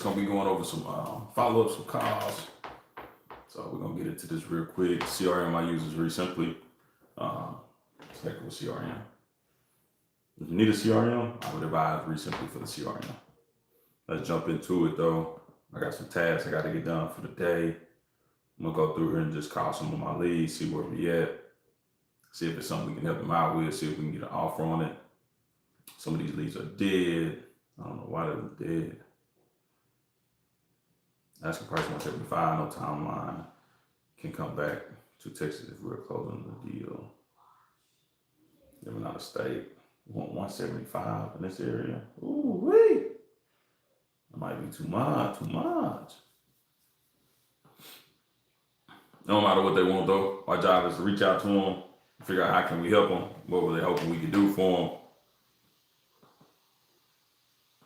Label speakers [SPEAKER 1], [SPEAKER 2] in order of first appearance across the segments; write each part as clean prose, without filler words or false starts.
[SPEAKER 1] Gonna be going over some follow-up, some calls. So we're gonna get into this real quick. CRM I use is very simply. Select with CRM. If you need a CRM, I would advise Recently for the CRM. Let's jump into it though. I got some tasks I got to get done for the day. I'm gonna go through here and just call some of my leads, see where we at, see if it's something we can help them out with, see if we can get an offer on it. Some of these leads are dead. I don't know why they're dead. Asking price 175, no timeline. Can come back to Texas if we're closing the deal. Living out of state. We want 175 in this area. Ooh, wait. That might be too much. No matter what they want though, our job is to reach out to them, figure out how can we help them, what were they hoping we could do for them.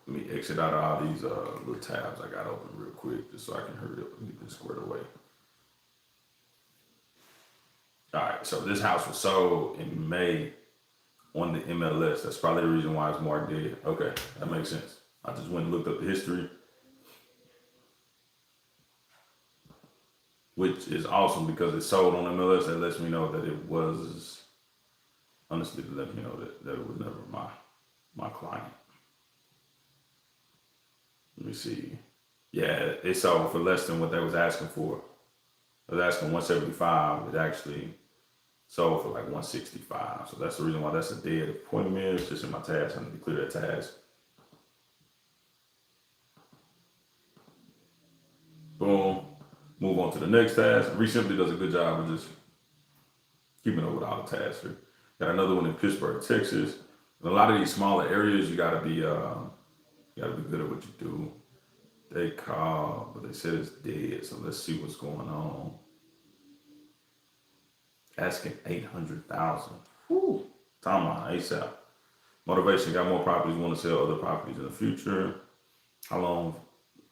[SPEAKER 1] Let me exit out of all these little tabs I got open real quick just so I can hurry up and get this squared away. All right, so this house was sold in May on the MLS. That's probably the reason why it's marked dead. Okay, that makes sense. I just went and looked up the history, which is awesome because it's sold on MLS. That lets me know that it was, honestly, it lets me know that it was never my client. Let me see. Yeah, it sold for less than what they was asking for. I was asking 175. It actually sold for like 165. So that's the reason why that's a dead appointment. It's just in my task. I need to clear that task. Boom. Move on to the next task. Recently does a good job of just keeping up with all the tasks. Got another one in Pittsburgh, Texas. In a lot of these smaller areas, you gotta be good at what you do. They call, but they said it's dead. So let's see what's going on. Asking 800,000. Whoo. Timeline ASAP. Motivation. Got more properties. Want to sell other properties in the future. How long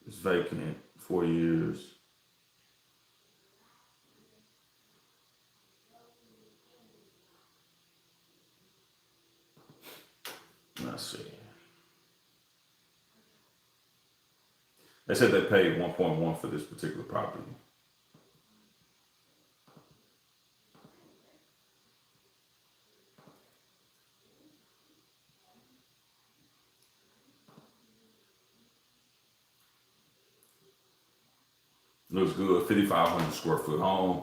[SPEAKER 1] is vacant? 4 years. Let's see. They said they paid 1.1 for this particular property. Looks good. 5,500 square foot home.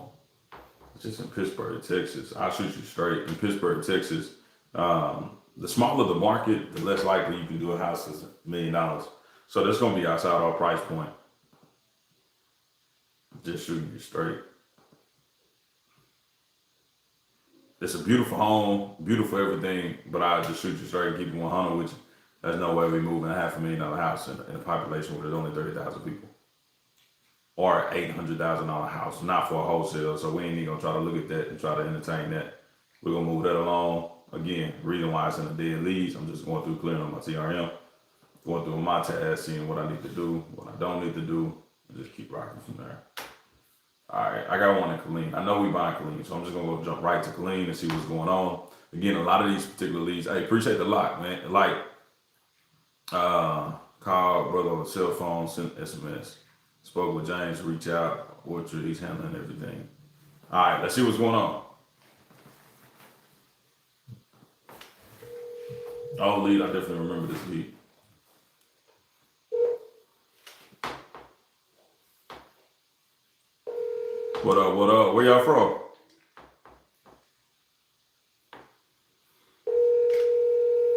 [SPEAKER 1] It's just in Pittsburgh, Texas. I'll shoot you straight. In Pittsburgh, Texas, the smaller the market, the less likely you can do a house that's $1 million. So that's going to be outside our price point. Just shooting you straight. It's a beautiful home, beautiful everything, but I'll just shoot you straight and keep it 100 with you. There's no way we moving a $500,000 house in a population where there's only 30,000 people. Or $800,000 house, not for a wholesale. So we ain't even gonna try to look at that and try to entertain that. We're gonna move that along. Again, reason why it's in the dead leads. I'm just going through clearing on my CRM, going through my tasks, seeing what I need to do, what I don't need to do, and just keep rocking from there. All right, I got one in Killeen. I know we buying Killeen, so I'm just gonna go jump right to Killeen and see what's going on. Again, a lot of these particular leads, hey, appreciate the lot, man. Like, call brother on the cell phone, send SMS. Spoke with James, reach out, Orchard, he's handling everything. All right, let's see what's going on. Oh, lead, I definitely remember this lead. What up? Where y'all from?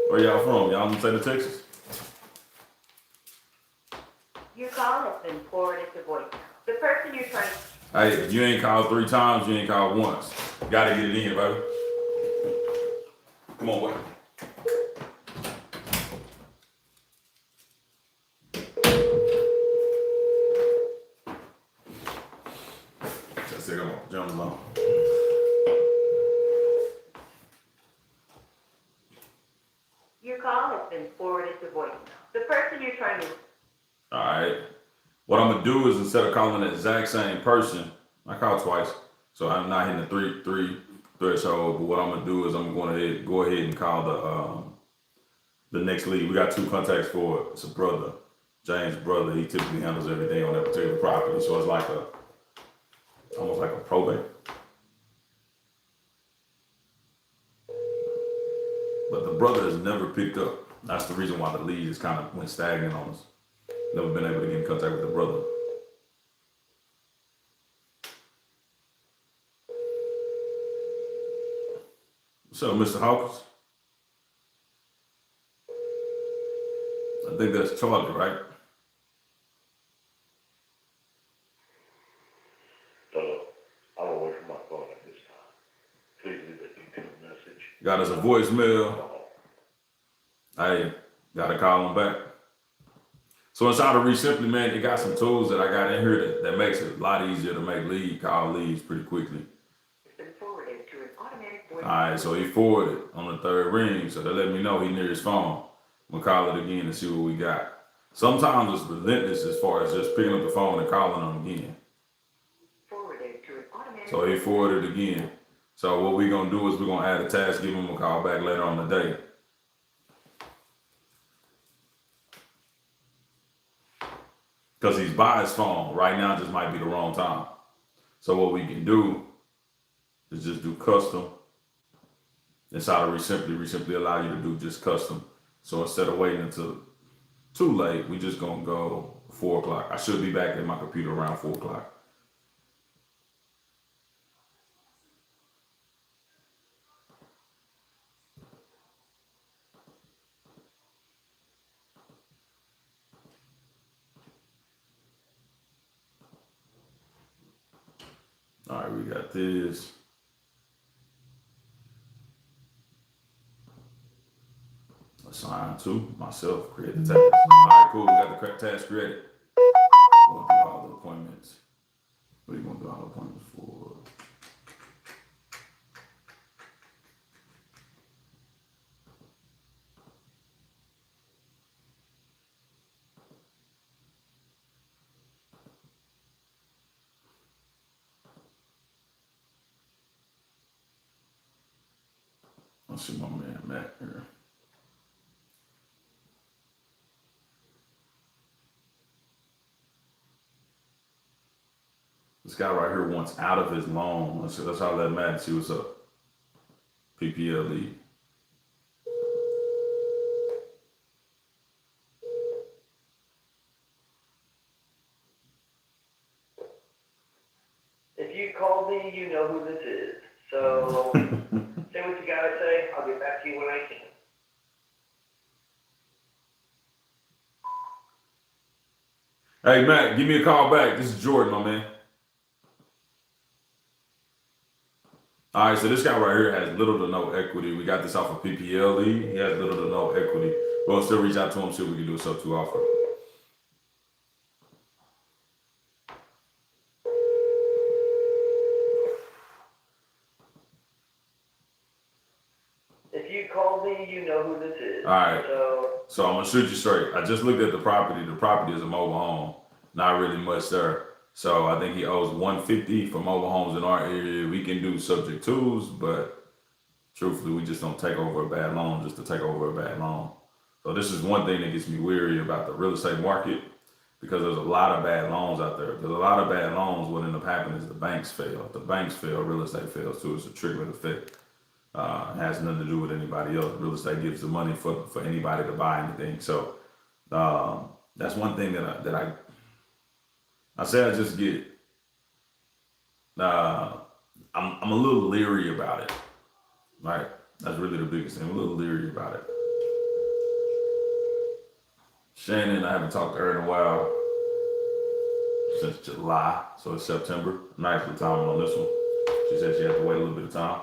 [SPEAKER 1] Where y'all from? Y'all in the state of Texas?
[SPEAKER 2] Your call has been forwarded to voicemail. The person you're trying to...
[SPEAKER 1] Hey, if you ain't called 3 times, you ain't called once. You gotta get it in, baby. Come on, boy. Just take them off. Jump them on.
[SPEAKER 2] Your call has been forwarded to voicemail. The person you're trying to...
[SPEAKER 1] All right. What I'm gonna do is instead of calling the exact same person, I called twice, so I'm not hitting the three threshold. But what I'm gonna do is I'm going to go ahead and call the next lead. We got 2 contacts for it. It's a brother. James' brother, he typically handles everything on that particular property. So it's like almost like a probate. But the brother has never picked up. That's the reason why the lead is kind of went stagnant on us. Never been able to get in contact with the brother. What's up, Mr. Hawkins? I think that's Charlie, right?
[SPEAKER 3] I'm away from my phone at this time. Please leave a detailed message.
[SPEAKER 1] Got us a voicemail. Hey, gotta call him back. So inside of Simply, man, it got some tools that I got in here that makes it a lot easier to make call leads pretty quickly.
[SPEAKER 2] It's been forwarded to an automatic voice.
[SPEAKER 1] All right, so he forwarded on the third ring, so they let me know he near his phone. I'm gonna call it again and see what we got. Sometimes it's relentless as far as just picking up the phone and calling them again.
[SPEAKER 2] Forwarded to an automatic.
[SPEAKER 1] So he forwarded again. So what we're gonna do is we're gonna add a task, give him a call back later on the day. Because he's by his phone. Right now just might be the wrong time. So what we can do is just do custom. Inside of Simply allow you to do just custom. So instead of waiting until too late, we just gonna go 4 o'clock. I should be back at my computer around 4 o'clock. All right, we got this. Assign to myself, create the task. All right, cool. We got the correct task created. We'll do all the appointments. What are you gonna do all the appointments for? Let's see my man Matt here. This guy right here wants out of his loan. Let's how let Matt see what's up. PPL lead.
[SPEAKER 3] If you call me, you know who this is. So, say what you gotta say. I'll get back to you when I can.
[SPEAKER 1] Hey Matt, give me a call back. This is Jordan, my man. All right, so this guy right here has little to no equity. We got this off of PPL lead. He has little to no equity. We'll still reach out to him, see if we can do a sub 2 offer.
[SPEAKER 3] If you call me, you know who this is.
[SPEAKER 1] All right.
[SPEAKER 3] So
[SPEAKER 1] I'm gonna shoot you straight. I just looked at the property. The property is a mobile home. Not really much there. So I think he owes $150 for mobile homes in our area. We can do subject twos, but truthfully, we just don't take over a bad loan just to take over a bad loan. So this is one thing that gets me weary about the real estate market, because there's a lot of bad loans out there. There's a lot of bad loans. What ends up happening is the banks fail. If the banks fail, real estate fails too. It's a trickling effect. It has nothing to do with anybody else. Real estate gives the money for anybody to buy anything. So that's one thing that I say I just get. I'm a little leery about it. Right, that's really the biggest thing. I'm a little leery about it. Shannon, I haven't talked to her in a while since July, so it's September. Nicely timing on this one. She said she had to wait a little bit of time.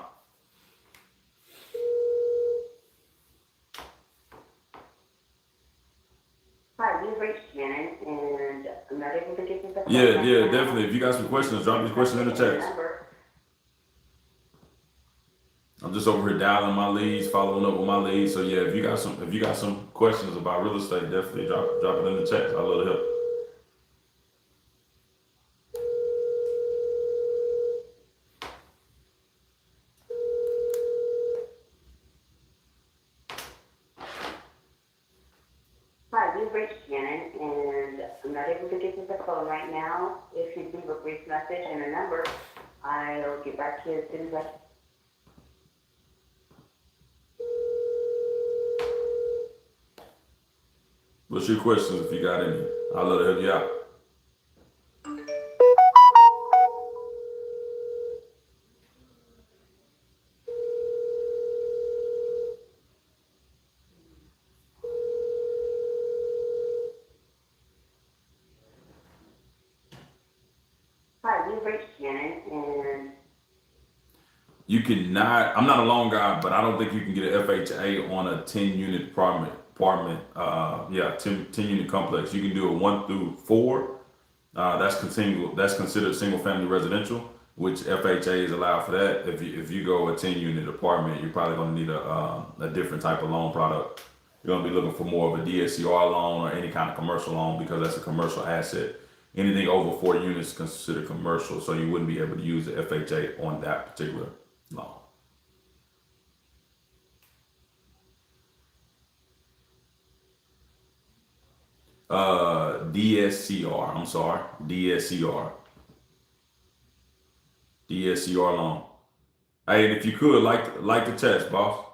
[SPEAKER 2] Hi, you've reached Shannon, and I'm not able to get you the.
[SPEAKER 1] Yeah, definitely. If you got some questions, drop these questions in the chat. I'm just over here dialing my leads, following up with my leads. So yeah, if you got some questions about real estate, definitely drop it in the chat. I love to help.
[SPEAKER 2] Hi, you've reached Shannon, and answer the phone right now. If you leave a brief message and a number, I'll get back to you as soon as I can.
[SPEAKER 1] What's your questions if you got any? I'll let her help you out.
[SPEAKER 2] Hi, you've reached Shannon, and
[SPEAKER 1] You cannot. I'm not a loan guy, but I don't think you can get an FHA on a 10-unit apartment. Yeah, 10 unit complex. You can do a 1 through 4. That's considered single family residential, which FHA is allowed for that. If you go a 10 unit apartment, you're probably going to need a different type of loan product. You're going to be looking for more of a DSCR loan or any kind of commercial loan because that's a commercial asset. Anything over 4 units is considered commercial, so you wouldn't be able to use the FHA on that particular loan. DSCR. I'm sorry, DSCR. DSCR loan. Hey, and if you could like the text, boss.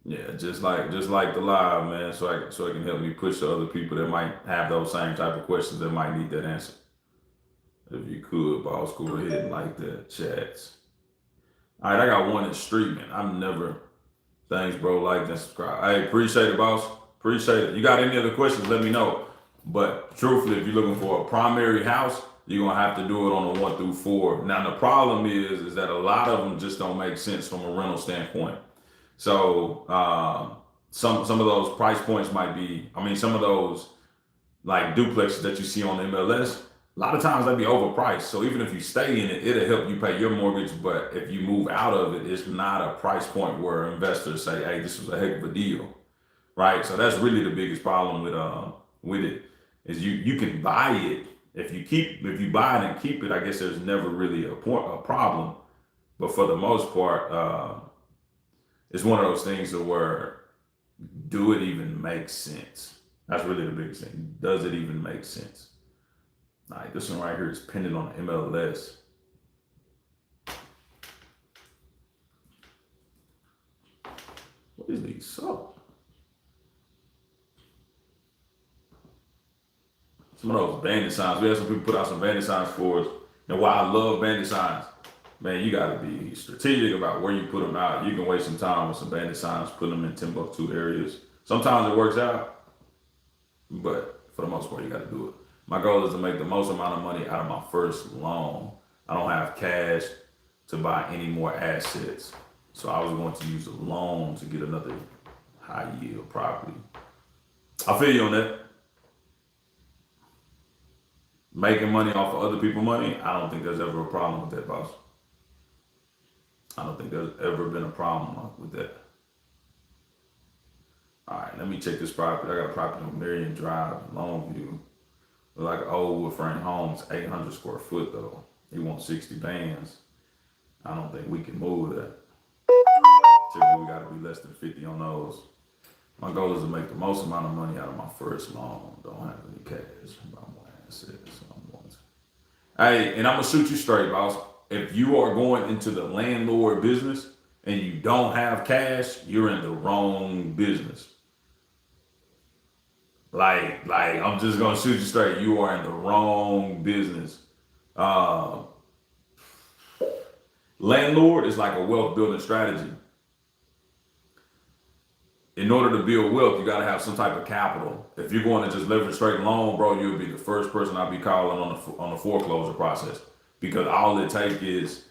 [SPEAKER 1] Yeah, just like the live, man, so it can help me push to other people that might have those same type of questions that might need that answer. If you could, boss, go ahead and like the chats. All right, I got one in the street, man. I'm never. Thanks, bro. Like and subscribe. I appreciate it, boss. Appreciate it. You got any other questions? Let me know. But truthfully, if you're looking for a primary house, you're gonna have to do it on a 1 through 4. Now the problem is that a lot of them just don't make sense from a rental standpoint. So some of those price points might be. I mean, some of those like duplexes that you see on the MLS, a lot of times they be overpriced. So even if you stay in it, it'll help you pay your mortgage. But if you move out of it, it's not a price point where investors say, "Hey, this was a heck of a deal," right? So that's really the biggest problem with it is you can buy it if you buy it and keep it. I guess there's never really a problem. But for the most part, it's one of those things that where do it even make sense? That's really the biggest thing. Does it even make sense? All right, this one right here is pending on the MLS. What is these so? Some of those bandit signs. We had some people put out some bandit signs for us. And while I love bandit signs, man, you got to be strategic about where you put them out. You can waste some time with some bandit signs, put them in Timbuktu areas. Sometimes it works out, but for the most part, you got to do it. My goal is to make the most amount of money out of my first loan. I don't have cash to buy any more assets. So I was going to use a loan to get another high yield property. I feel you on that. Making money off of other people's money, I don't think there's ever a problem with that, boss. I don't think there's ever been a problem with that. All right, let me check this property. I got a property on Marion Drive, Longview. Like an old wood frame home, it's 800 square foot though. He wants 60 bands. I don't think we can move that. Typically, we gotta be less than 50 on those. My goal is to make the most amount of money out of my first loan. Don't have any cash. Buy more assets. So I'm going to. Hey, and I'm gonna shoot you straight, boss. If you are going into the landlord business and you don't have cash, you're in the wrong business. Like I'm just gonna shoot you straight. You are in the wrong business. Landlord is like a wealth building strategy. In order to build wealth, you gotta have some type of capital. If you're going to just live a straight loan, bro, you'll be the first person I'll be calling on the foreclosure process because all it takes is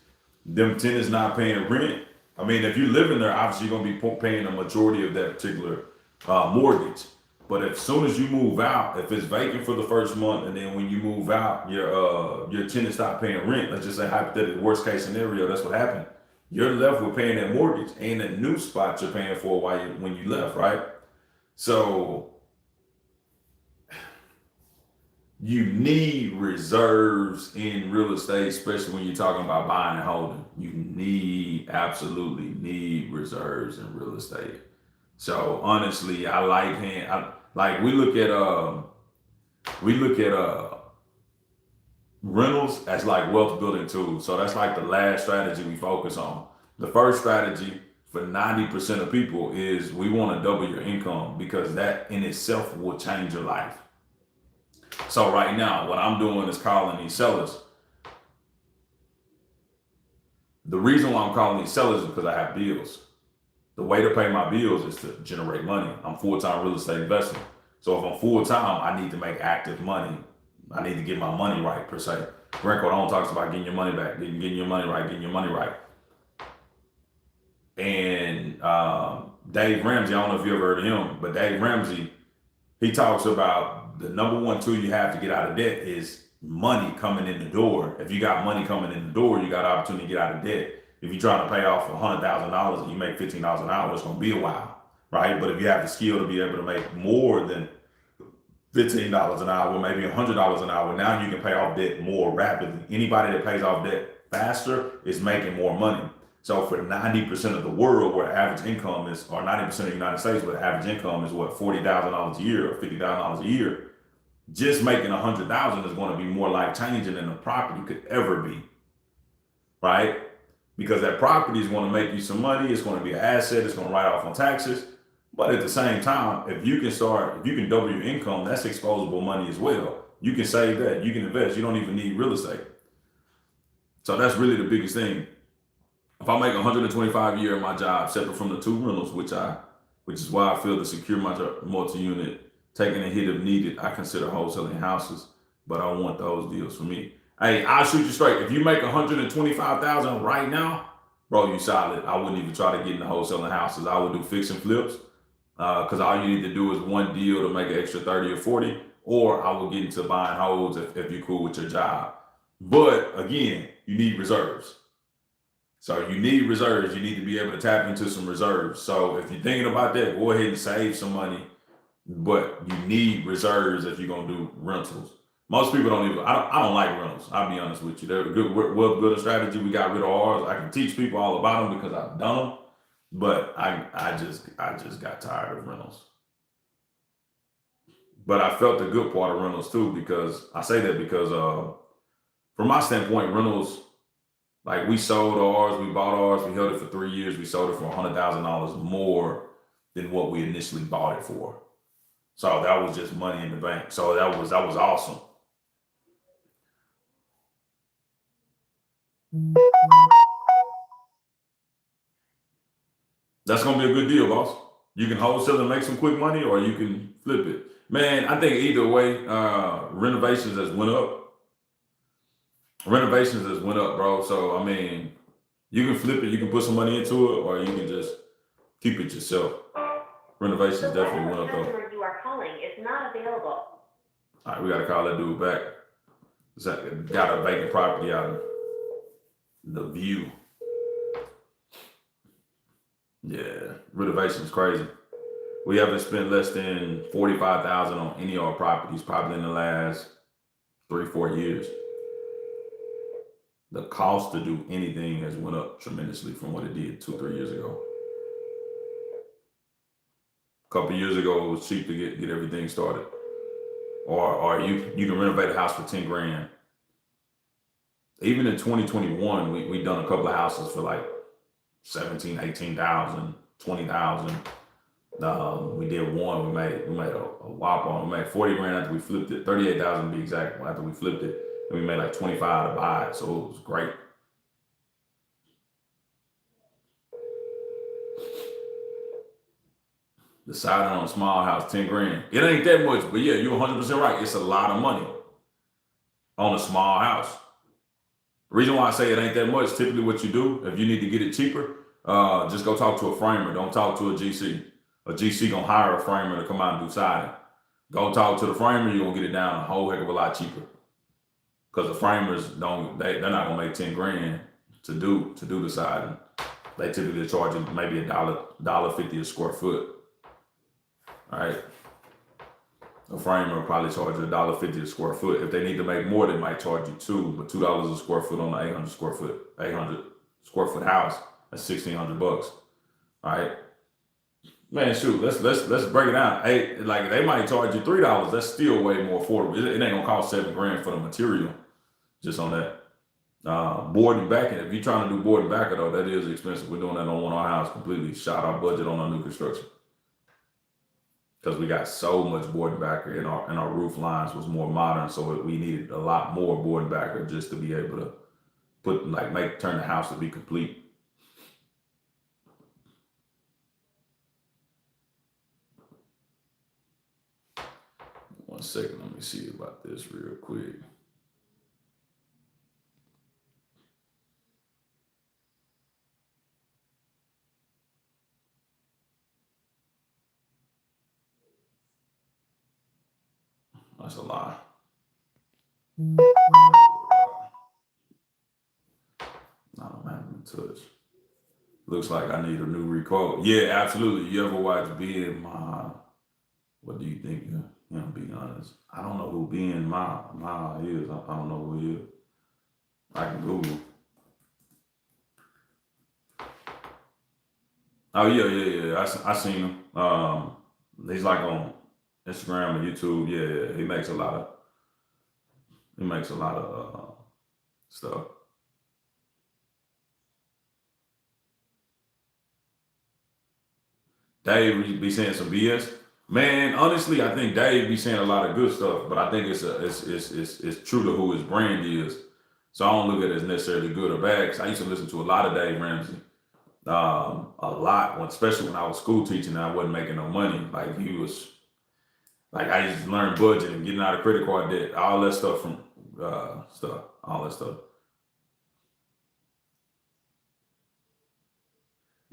[SPEAKER 1] them tenants not paying rent. I mean, if you live in there, obviously you're gonna be paying a majority of that particular mortgage. But as soon as you move out, if it's vacant for the first month, and then when you move out, your tenant stop paying rent. Let's just say hypothetically, worst case scenario, that's what happened. You're left with paying that mortgage and that new spot you're paying for when you left, right? So you need reserves in real estate, especially when you're talking about buying and holding. You absolutely need reserves in real estate. So honestly, I Like we look at rentals as like wealth building tools. So that's like the last strategy we focus on. The first strategy for 90% of people is we want to double your income because that in itself will change your life. So right now, what I'm doing is calling these sellers. The reason why I'm calling these sellers is because I have bills. The way to pay my bills is to generate money. I'm full-time real estate investor. So if I'm full-time, I need to make active money. I need to get my money right, per se. Grant Cardone talks about getting your money back, getting your money right, getting your money right. And Dave Ramsey, I don't know if you ever heard of him, but Dave Ramsey, he talks about the number one tool you have to get out of debt is money coming in the door. If you got money coming in the door, you got an opportunity to get out of debt. If you're trying to pay off $100,000 and you make $15 an hour, it's going to be a while, right? But if you have the skill to be able to make more than $15 an hour, maybe $100 an hour, now you can pay off debt more rapidly. Anybody that pays off debt faster is making more money. So for 90% of the world where average income is, or 90% of the United States where average income is what, $40,000 a year or $50,000 a year, just making $100,000 is going to be more life changing than the property could ever be, right? Because that property is going to make you some money. It's going to be an asset. It's going to write off on taxes. But at the same time, if you can double your income, that's exposable money as well. You can save that. You can invest. You don't even need real estate. So that's really the biggest thing. If I make 125 a year in my job, separate from the two rentals, which is why I feel to secure my multi-unit, taking a hit if needed, I consider wholesaling houses, but I want those deals for me. Hey, I'll shoot you straight. If you make 125,000 right now, bro, you solid. I wouldn't even try to get into wholesaling houses. I would do fix and flips, because all you need to do is one deal to make an extra 30 or 40, or I will get into buying holds if you're cool with your job. But again, you need reserves. So you need reserves. You need to be able to tap into some reserves. So if you're thinking about that, go ahead and save some money, but you need reserves if you're going to do rentals. Most people don't even, I don't like rentals. I'll be honest with you. They're a good wealth building strategy. We got rid of ours. I can teach people all about them because I've done them, but I just got tired of rentals. But I felt the good part of rentals too, because I say that because from my standpoint, rentals, like we sold ours, we bought ours, we held it for 3 years, we sold it for $100,000 more than what we initially bought it for. So that was just money in the bank. So that was awesome. That's gonna be a good deal, boss. You can wholesale and make some quick money, or you can flip it. Man, I think either way, renovations has went up. Renovations has went up, bro. So I mean, you can flip it, you can put some money into it, or you can just keep it yourself. Renovations definitely went up though.
[SPEAKER 2] The customer you are calling is not available.
[SPEAKER 1] All right, we gotta call that dude back. Got a vacant property out of the view. Yeah, renovation is crazy. We haven't spent less than $45,000 on any of our properties probably in the last 3-4 years. The cost to do anything has went up tremendously from what it did 2-3 years ago. A couple years ago, it was cheap to get everything started. Or you can renovate a house for 10 grand. Even in 2021, we done a couple of houses for like 17, 18,000, 20,000. We did one. We made a whop on. We made 40 grand after we flipped it. 38,000 to be exact after we flipped it, and we made like 25 to buy it. So it was great. The siding on a small house, 10 grand. It ain't that much, but yeah, you're 100% right. It's a lot of money on a small house. The reason why I say it ain't that much, typically what you do, if you need to get it cheaper, just go talk to a framer. Don't talk to a GC. A GC gonna hire a framer to come out and do siding. Go talk to the framer, you're gonna get it down a whole heck of a lot cheaper. Because the framers they're not gonna make 10 grand to do the siding. They typically charge you maybe $1.50 a square foot. All right. A framer will probably charge you $1.50 a square foot. If they need to make more, they might charge you $2, but $2 a square foot on an 800 square foot house, that's $1,600. All right. Man, shoot, let's break it down. Hey, like they might charge you $3. That's still way more affordable. It ain't gonna cost $7 grand for the material just on that. Board and backing. If you're trying to do board and backer though, that is expensive. We're doing that on one of our house completely. Shot our budget on our new construction because we got so much board and backer, and our roof lines was more modern, so we needed a lot more board and backer just to be able to turn the house to be complete. One second, let me see about this real quick. That's a lie. I don't have any touch. Looks like I need a new requote. Yeah, absolutely. You ever watch Being Ma? What do you think? Be honest. I don't know who Being Ma is. I don't know who he is. I can Google. Oh yeah. I seen him. He's like on Instagram and YouTube. Yeah. He makes a lot of stuff. Dave be saying some BS. Man, honestly, I think Dave be saying a lot of good stuff, but I think it's true to who his brand is. So I don't look at it as necessarily good or bad. Cause I used to listen to a lot of Dave Ramsey, a lot, especially when I was school teaching and I wasn't making no money. Like he was, like I used to learn budgeting, getting out of credit card debt, all that stuff from all that stuff.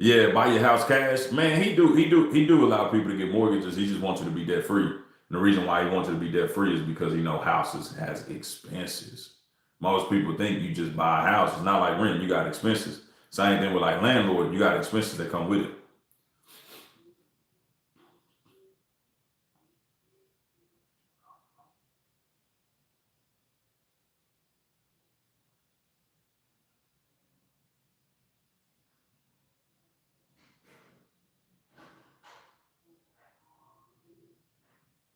[SPEAKER 1] Yeah, buy your house cash. Man, he do allow people to get mortgages. He just wants you to be debt free. And the reason why he wants you to be debt free is because houses has expenses. Most people think you just buy a house. It's not like rent, you got expenses. Same thing with like landlord, you got expenses that come with it.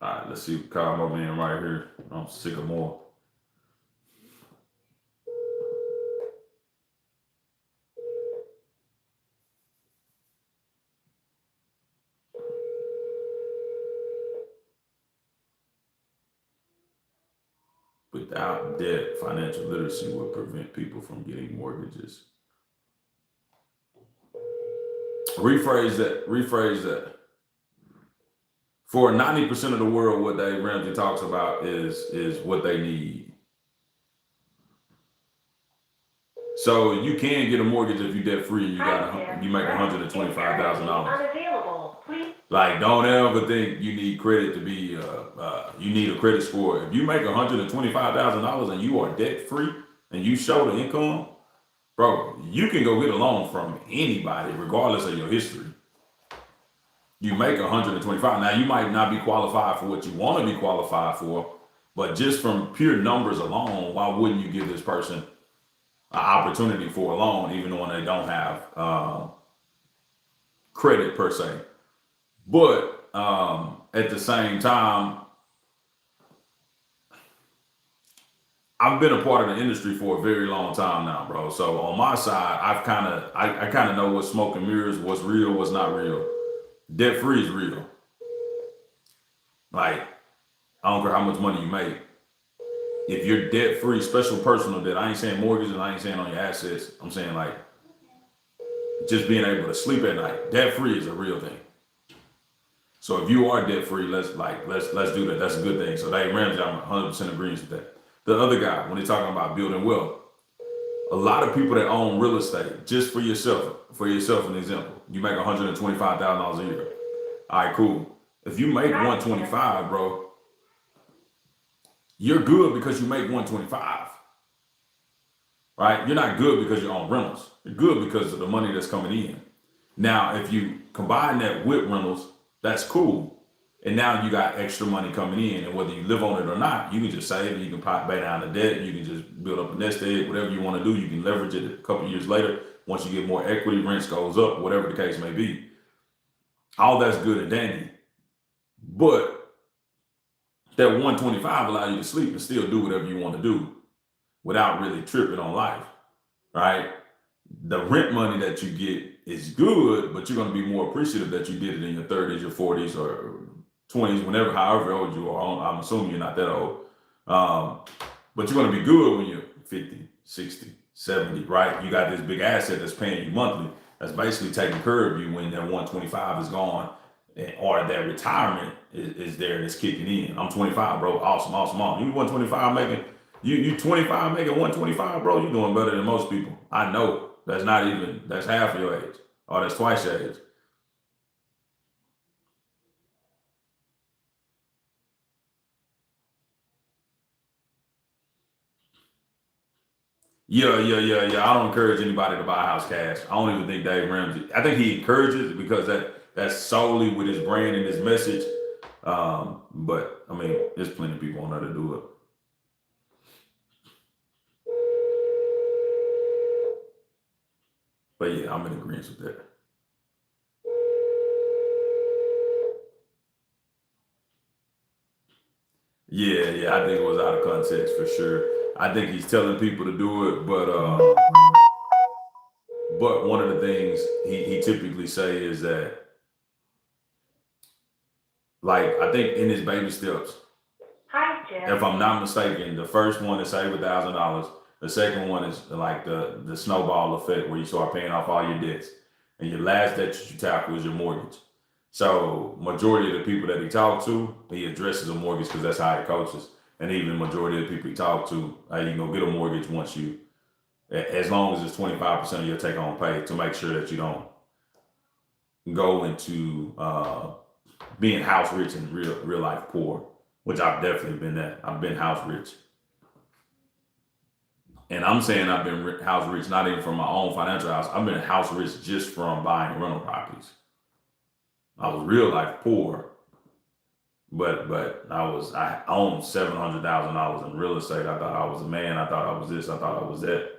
[SPEAKER 1] All right, let's see what call my man right here. I'm sick of more. Without debt, financial literacy will prevent people from getting mortgages. Rephrase that. For 90% of the world, what Dave Ramsey talks about is what they need. So you can get a mortgage if you're debt free and you make $125,000. Like, don't ever think you need credit to be you need a credit score. If you make $125,000 and you are debt free and you show the income, bro, you can go get a loan from anybody regardless of your history. You make 125. Now you might not be qualified for what you want to be qualified for, but just from pure numbers alone, why wouldn't you give this person an opportunity for a loan, even when they don't have credit per se? But at the same time, I've been a part of the industry for a very long time now, bro. So on my side, I kind of know what's smoke and mirrors, what's real, what's not real. Debt free is real. Like, I don't care how much money you make. If you're debt free, special personal debt, I ain't saying mortgage and I ain't saying on your assets. I'm saying like just being able to sleep at night. Debt free is a real thing. So if you are debt free, let's do that. That's a good thing. So Dave Ramsey, I'm 100% agreeing with that. The other guy, when he's talking about building wealth, a lot of people that own real estate, just for yourself an example, you make $125,000 a year. All right, cool. If you make 125, bro, you're good because you make 125. Right? You're not good because you own rentals. You're good because of the money that's coming in. Now, if you combine that with rentals, that's cool. And now you got extra money coming in, and whether you live on it or not, you can just save it, you can pay down the debt, you can just build up a nest egg, whatever you want to do, you can leverage it a couple years later. Once you get more equity, rents goes up, whatever the case may be. All that's good and dandy, but that 125 allow you to sleep and still do whatever you want to do without really tripping on life, right? The rent money that you get is good, but you're going to be more appreciative that you did it in your 30s, your 40s, or 20s, whenever, however old you are. I'm assuming you're not that old. Um, but you're going to be good when you're 50, 60, 70, right? You got this big asset that's paying you monthly, that's basically taking care of you when that 125 is gone, or that retirement is there and it's kicking in. I'm 25, bro. Awesome, awesome, awesome. You 125 making, you 25 making 125, bro. You doing better than most people. I know. That's not even, that's half your age, or that's twice your age. Yeah. I don't encourage anybody to buy a house cash. I don't even think Dave Ramsey. I think he encourages it because that's solely with his brand and his message. But I mean, there's plenty of people on there to do it. But yeah, I'm in agreement with that. Yeah, I think it was out of context for sure. I think he's telling people to do it, but one of the things he typically say is that, like, I think in his baby steps,
[SPEAKER 2] Hi, Jeff.
[SPEAKER 1] if I'm not mistaken, the first one is save $1,000. The second one is like the snowball effect where you start paying off all your debts, and your last debt that you tackle is your mortgage. So majority of the people that he talked to, he addresses a mortgage because that's how he coaches. And even majority of the people he talked to, you can go get a mortgage once you, as long as it's 25% of your take home pay, to make sure that you don't go into being house rich and real life poor, which I've definitely been that. I've been house rich. And I'm saying I've been house rich, not even from my own financial house. I've been house rich just from buying rental properties. I was real life poor, but I owned $700,000 in real estate. I thought I was a man. I thought I was this. I thought I was that.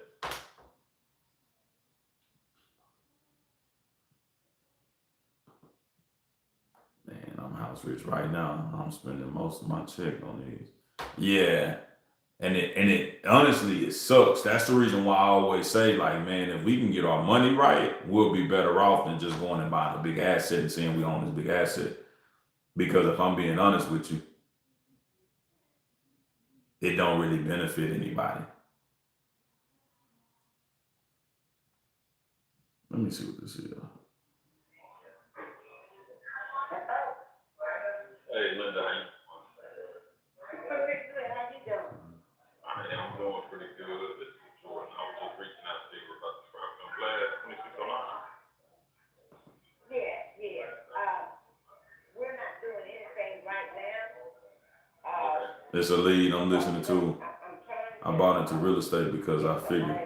[SPEAKER 1] Man, I'm house rich right now. I'm spending most of my check on these. Yeah, and it honestly it sucks. That's the reason why I always say, like, man, if we can get our money right, we'll be better off than just going and buying a big asset and saying we own this big asset. Because if I'm being honest with you, it don't really benefit anybody. Let me see what this is. Hey, Linda,
[SPEAKER 2] How you doing?
[SPEAKER 1] I am doing pretty good. This is Jordan. I was just reaching out to you about the property. I'm glad 2609.
[SPEAKER 2] Yeah. We're not doing anything right now.
[SPEAKER 1] It's a lead I'm listening to. I bought into real estate because I figured.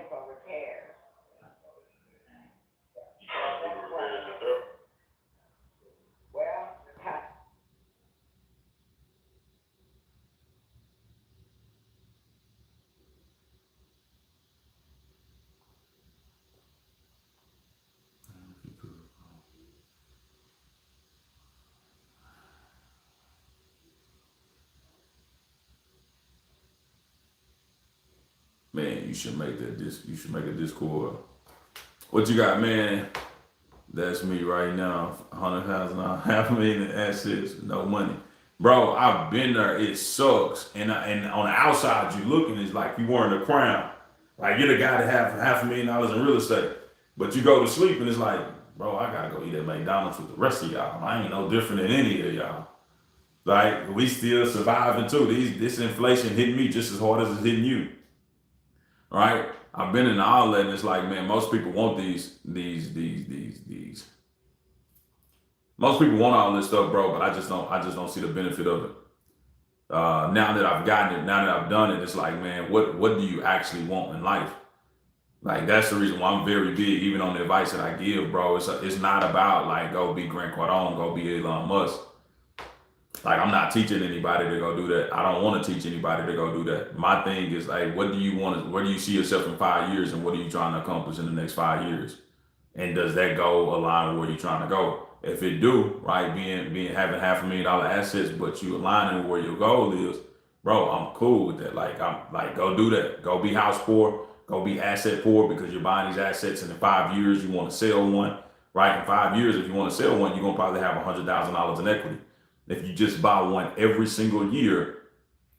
[SPEAKER 1] Man, you should make that you should make a Discord. What you got, man? That's me right now. $100,000, $500,000 in assets, no money. Bro, I've been there. It sucks. And on the outside, you looking, it's like you wearing a crown. Like you're the guy that have $500,000 in real estate. But you go to sleep and it's like, bro, I gotta go eat at McDonald's with the rest of y'all. I ain't no different than any of y'all. Like we still surviving too. This inflation hitting me just as hard as it's hitting you. Right? I've been in the outlet and it's like, man, most people want these. Most people want all this stuff, bro, but I just don't see the benefit of it. Now that I've gotten it, now that I've done it, it's like, man, what do you actually want in life? Like that's the reason why I'm very big, even on the advice that I give, bro. It's not about like go be Grant Cardone, go be Elon Musk. Like I'm not teaching anybody to go do that. I don't want to teach anybody to go do that. My thing is like, what do you want? Where do you see yourself in 5 years, and what are you trying to accomplish in the next 5 years? And does that goal align with where you're trying to go? if it do, right, being having $500,000 assets, but you aligning with where your goal is, bro, I'm cool with that. Like I'm like go do that. Go be house poor, go be asset poor because you're buying these assets and in 5 years you want to sell one. Right? In 5 years, if you want to sell one, you're gonna probably have $100,000 in equity. If you just buy one every single year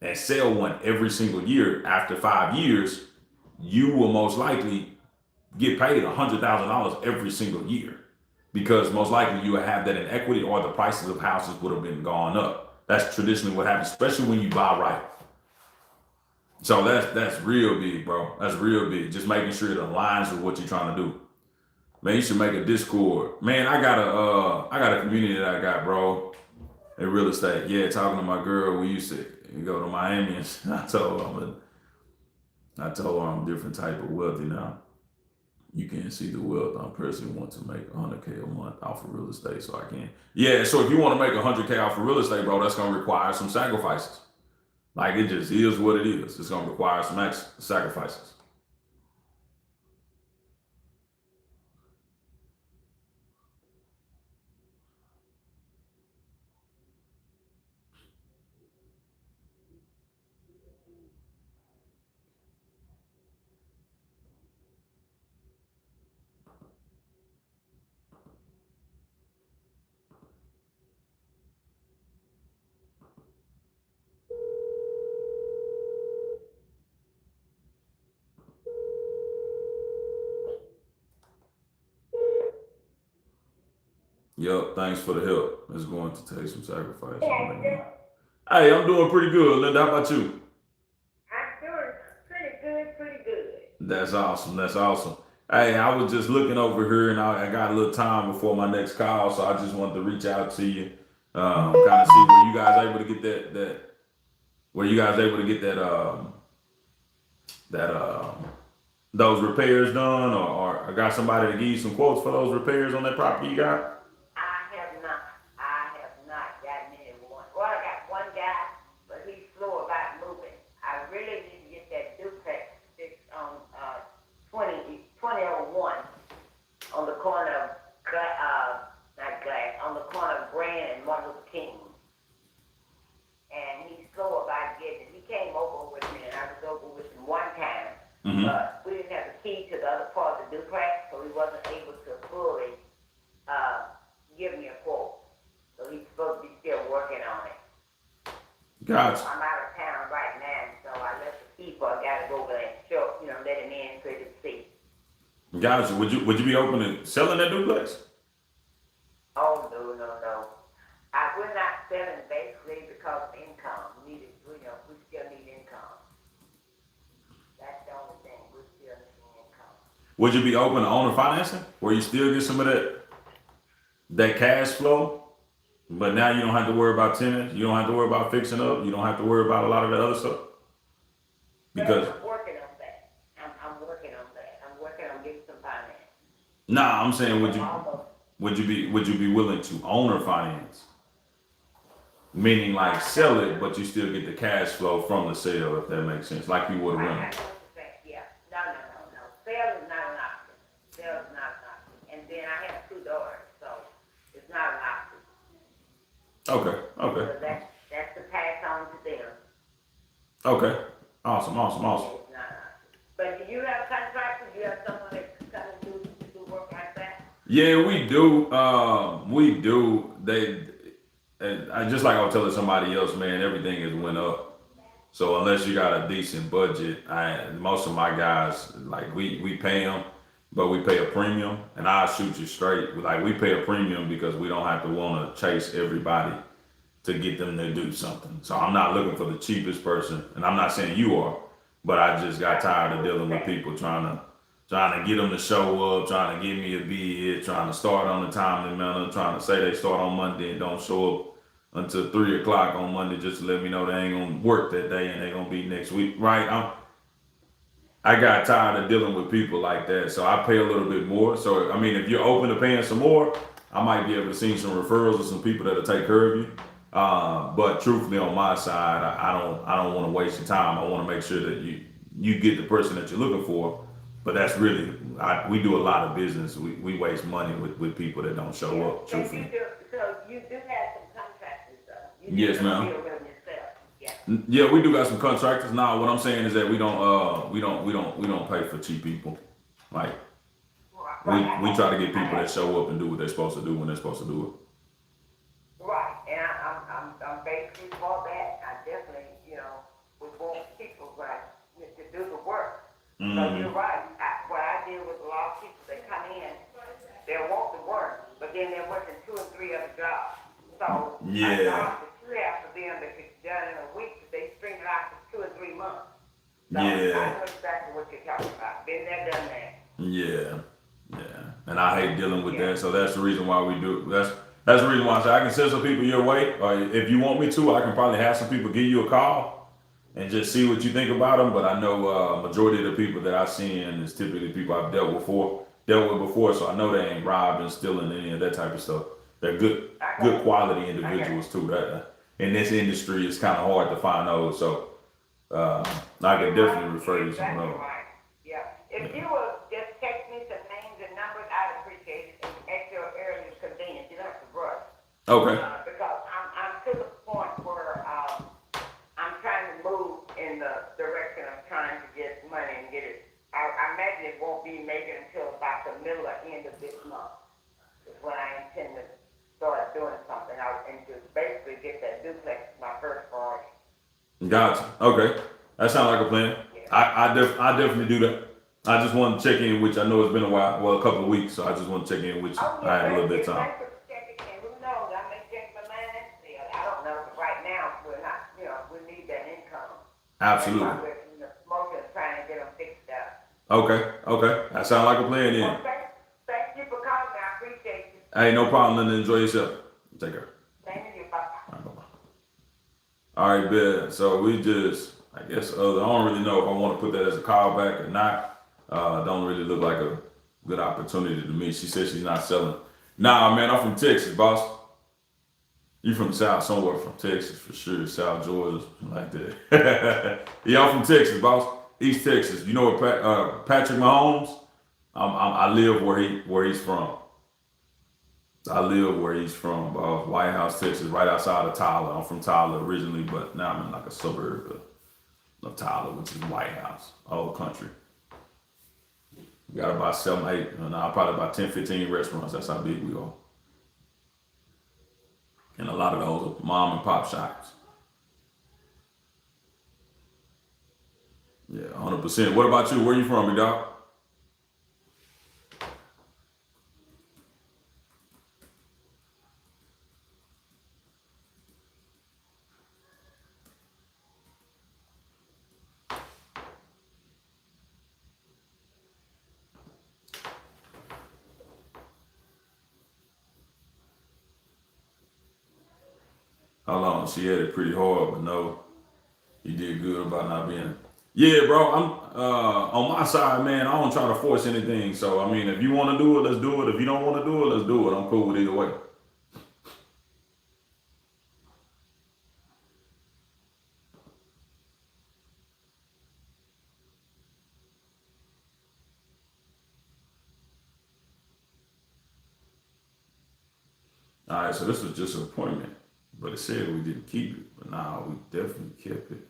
[SPEAKER 1] and sell one every single year after 5 years, you will most likely get paid $100,000 every single year because most likely you will have that in equity or the prices of houses would have been gone up. That's traditionally what happens, especially when you buy right. So that's real big, bro. That's real big. Just making sure it aligns with what you're trying to do. Man, you should make a Discord. Man, I got a community that I got, bro, in real estate. Yeah, talking to my girl, we used to go to Miami, and I told her I'm a different type of wealthy now. You can't see the wealth. I personally want to make 100K a month off of real estate, so I can. Yeah, so if you want to make 100K off of real estate, bro, that's gonna require some sacrifices. Like it just is what it is. It's gonna require some sacrifices. Yep, thanks for the help. It's going to take some sacrifice. Hey, I'm doing pretty good, Linda. How about you?
[SPEAKER 2] I'm doing pretty good, pretty good.
[SPEAKER 1] That's awesome. That's awesome. Hey, I was just looking over here and I got a little time before my next call, so I just wanted to reach out to you, kind of see where you guys able to get where you guys able to get that those repairs done, or I got somebody to give you some quotes for those repairs on that property you got.
[SPEAKER 2] I have not gotten anyone. Well, I got one guy, but he's slow about moving. I really need to get that duplex fixed on 2001 on the corner of not Glass, on the corner of Grand and Martin Luther King. And he's slow about getting it. He came over with me, and I was over with him one time.
[SPEAKER 1] Mm-hmm.
[SPEAKER 2] But we didn't have the key to the other part of the duplex, so he wasn't able to fully give me a quote. So he's supposed to be still working on it.
[SPEAKER 1] Gotcha.
[SPEAKER 2] I'm out of town right now, so I left the key for a guy to go over there and show, let him in so he could see.
[SPEAKER 1] Gotcha. Would you be open to selling that duplex?
[SPEAKER 2] Oh, no. We're not selling basically because of income. We still need income. That's the only thing. We still need income.
[SPEAKER 1] Would you be open to owner financing, where you still get some of that cash flow, but now you don't have to worry about tenants, you don't have to worry about fixing up, you don't have to worry about a lot of that other stuff? Because
[SPEAKER 2] I'm working on that. I'm working on that. I'm working on getting some finance.
[SPEAKER 1] nah, I'm saying would you be willing to owner finance? Meaning like sell it, but you still get the cash flow from the sale, if that makes sense, like you would have
[SPEAKER 2] I
[SPEAKER 1] run.
[SPEAKER 2] know what you're saying. Yeah. No. Sale is not an option. Sale is not an option. And then I have 2 daughters, so it's not an option.
[SPEAKER 1] Okay.
[SPEAKER 2] So that's to pass on to them.
[SPEAKER 1] Okay. Awesome.
[SPEAKER 2] It's not an option. But do you have contractors? Do you have someone that can come and do work like that?
[SPEAKER 1] Yeah, we do. We do. And I just like I was telling somebody else, man, everything has went up. So unless you got a decent budget, most of my guys, like we pay them, but we pay a premium. And I'll shoot you straight. Like we pay a premium because we don't have to want to chase everybody to get them to do something. So I'm not looking for the cheapest person, and I'm not saying you are, but I just got tired of dealing with people trying to get them to show up, trying to give me a bid, trying to start on a timely manner, trying to say they start on Monday and don't show up until 3 o'clock on Monday just to let me know they ain't gonna work that day and they gonna be next week, right? I got tired of dealing with people like that, so I pay a little bit more. So I mean, if you're open to paying some more, I might be able to see some referrals of some people that'll take care of you. But truthfully, on my side, I don't want to waste your time. I want to make sure that you get the person that you're looking for, But that's really, we do a lot of business. We waste money with people that don't show
[SPEAKER 2] Yeah,
[SPEAKER 1] up,
[SPEAKER 2] so you
[SPEAKER 1] truthfully.
[SPEAKER 2] do, so you do have some contractors though. You
[SPEAKER 1] Yes,
[SPEAKER 2] do
[SPEAKER 1] ma'am.
[SPEAKER 2] deal with them yourself. Yeah.
[SPEAKER 1] Yeah, we do got some contractors. Now, what I'm saying is that we don't pay for cheap people. Like, we try to get people that show up and do what they're supposed to do when they're supposed to do
[SPEAKER 2] Right, and I'm basically for that. I definitely, would want people right to do the work.
[SPEAKER 1] it.
[SPEAKER 2] So you're right. What I deal with a lot of people, they come in, they want the work, but then they're working 2 or 3 other jobs. So
[SPEAKER 1] Yeah.
[SPEAKER 2] a job that you have for them that gets done in a week, they string it out for 2 or 3 months. So I
[SPEAKER 1] Yeah.
[SPEAKER 2] know exactly what you're talking about. Been there, done that.
[SPEAKER 1] Yeah, yeah, and I hate dealing with that. So that's the reason why we do. That's the reason why I say I can send some people your way. Or if you want me to, I can probably have some people give you a call and just see what you think about them. But I know majority of the people that I've seen is typically people I've dealt with before. So I know they ain't robbing, stealing, any of that type of stuff. They're good quality individuals too. That in this industry, it's kind of hard to find those. So I could definitely refer you some of those.
[SPEAKER 2] Right. Yeah. If you would just text me some names and numbers, I'd appreciate it. At your earliest convenience, you don't have to rush.
[SPEAKER 1] Okay.
[SPEAKER 2] Because I'm to the point where I'm trying to move in the direction of trying to get money and get it. I imagine it won't be maybe until about the middle or end of this month is when I intend to start doing something out and to basically get that duplex my first priority.
[SPEAKER 1] Gotcha. Okay. That sounds like a plan. I definitely do that. I just want to check in with you. I know it's been a while, well, a couple of weeks, so I just want to check in with you.
[SPEAKER 2] Oh,
[SPEAKER 1] I had a little bit of time.
[SPEAKER 2] thanks for checking in. Who knows? I may change my mind next year. I don't know. But right now, we're not, we need that income.
[SPEAKER 1] Absolutely.
[SPEAKER 2] That's why we're in the smoking, trying to get them fixed up.
[SPEAKER 1] Okay. Okay. That sounds like a plan then.
[SPEAKER 2] Well, thank you for calling me. I appreciate you.
[SPEAKER 1] Hey, no problem. Linda. Enjoy yourself. Take care.
[SPEAKER 2] Thank you. Bye.
[SPEAKER 1] All right, bye-bye. All right, Ben. So we just, I guess, I don't really know if I want to put that as a callback or not. Don't really look like a good opportunity to me. She said she's not selling. Nah, man, I'm from Texas, boss. You from the South, somewhere from Texas for sure. South Georgia, like that. Yeah, I'm from Texas, boss. East Texas. You know what Patrick Mahomes? I live where he's from. I live where he's from, boss. White House, Texas, right outside of Tyler. I'm from Tyler originally, but now I'm in like a suburb of Tyler, which is White House, old country. We got about 7, 8, probably about 10, 15 restaurants. That's how big we are. And a lot of those are mom and pop shops. Yeah, 100%. What about you? Where you from, big dog? How long? She had it pretty hard, but no, you did good about not being. Yeah, bro. I'm on my side, man. I don't try to force anything. So I mean, if you want to do it, let's do it. If you don't want to do it, let's do it. I'm cool with either way. All right, so this was just an appointment, but it said we didn't keep it. But nah, we definitely kept it.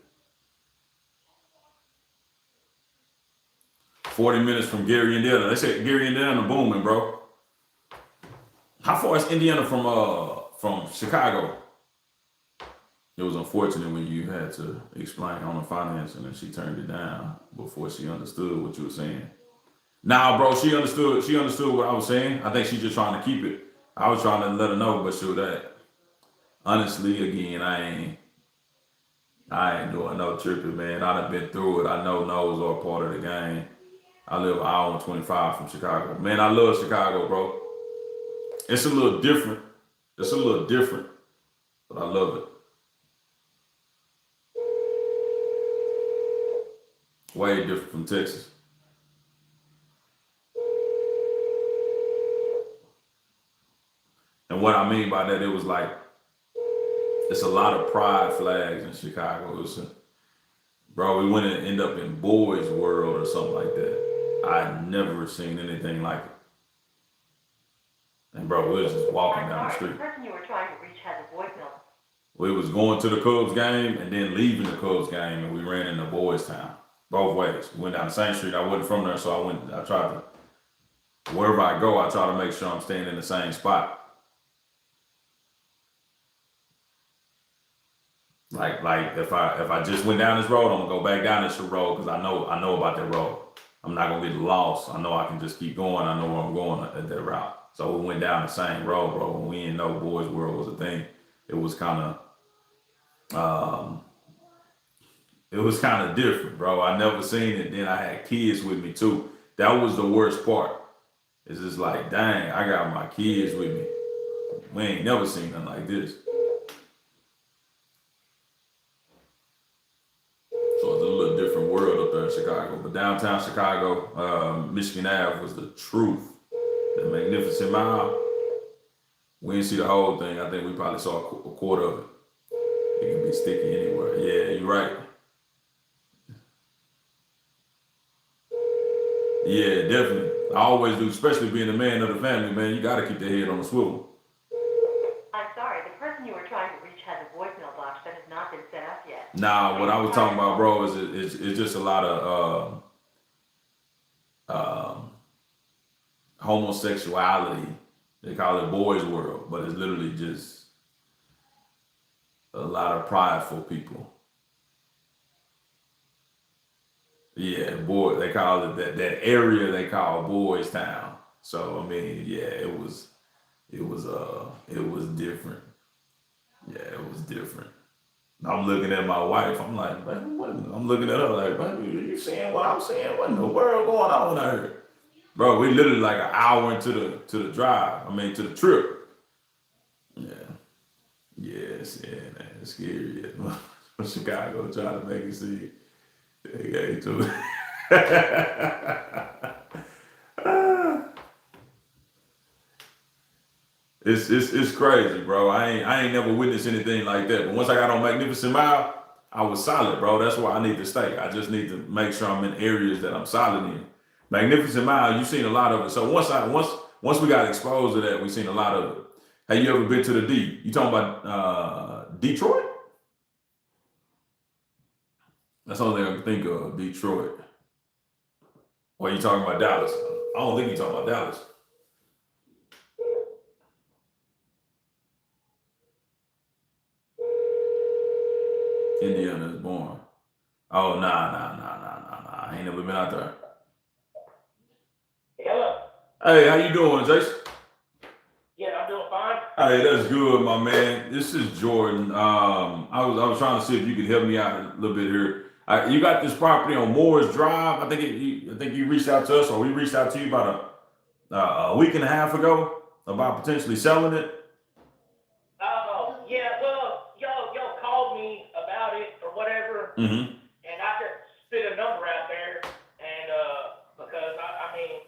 [SPEAKER 1] 40 minutes from Gary, Indiana. They said Gary, Indiana, booming, bro. How far is Indiana from Chicago? It was unfortunate when you had to explain on the financing and she turned it down before she understood what you were saying. Nah, bro, she understood. She understood what I was saying. I think she's just trying to keep it. I was trying to let her know, but sure that honestly, again, I ain't doing no tripping, man. I done been through it. I know no's are part of the game. I live an hour and 25 from Chicago. Man, I love Chicago, bro. It's a little different. It's a little different, but I love it. Way different from Texas. And what I mean by that, it was like, it's a lot of pride flags in Chicago. Bro, we went and end up in Boys World or something like that. I never seen anything like it. And bro, we was just walking down the street.
[SPEAKER 4] The person you were trying to reach has a voicemail.
[SPEAKER 1] We was going to the Cubs game and then leaving the Cubs game, and we ran into Boys Town both ways. We went down the same street. I wasn't from there, so I tried to, wherever I go, I try to make sure I'm staying in the same spot. Like if I just went down this road, I'm gonna go back down this road because I know about that road. I'm not gonna get lost. I know I can just keep going. I know where I'm going at that route. So we went down the same road, bro. When we didn't know Boys World was a thing, it was kind of different, bro. I never seen it. Then I had kids with me too. That was the worst part. It's just like, dang, I got my kids with me. We ain't never seen nothing like this. So it's a little different world up there in Chicago. But downtown Chicago, Michigan Ave was the truth. The Magnificent Mile. We didn't see the whole thing. I think we probably saw a quarter of it. It can be sticky anywhere. Yeah, you're right. Yeah, definitely. I always do, especially being a man of the family, man. You got to keep the head on the swivel.
[SPEAKER 4] I'm sorry, the person you were trying to reach has a voicemail box that has not been set up yet.
[SPEAKER 1] Nah, what I was talking about, bro, is it's just a lot of homosexuality. They call it boys' world, but it's literally just a lot of prideful people. Yeah, boy, they call it that area they call Boys Town. So I mean, yeah, it was different. Yeah, it was different. I'm looking at my wife. I'm like, baby, what? I'm looking at her like, baby, you seeing what I'm seeing? What in the world going on out here? Bro, we literally like an hour into the drive. I mean, to the trip. Yeah. Yes, yeah, man. It's scary. Yeah. Chicago trying to make it see. They got to it. It's crazy, bro. I ain't never witnessed anything like that. But once I got on Magnificent Mile, I was solid, bro. That's where I need to stay. I just need to make sure I'm in areas that I'm solid in. Magnificent Mile, you've seen a lot of it. So once we got exposed to that, we've seen a lot of it. Have you ever been to the D? You talking about Detroit? That's the only thing I can think of, Detroit. Or you talking about Dallas? I don't think you're talking about Dallas. Indiana is born. Oh, nah. I ain't never been out there.
[SPEAKER 3] Hello.
[SPEAKER 1] Hey, how you doing, Jason?
[SPEAKER 3] Yeah, I'm doing fine.
[SPEAKER 1] Hey, that's good, my man. This is Jordan. I was trying to see if you could help me out a little bit here. You got this property on Moore's Drive. I think you reached out to us, or we reached out to you about a week and a half ago about potentially selling it.
[SPEAKER 3] Oh, yeah, well, y'all called me about it or whatever,
[SPEAKER 1] Mm-hmm.
[SPEAKER 3] and I just spit a number out there, and, because, I mean,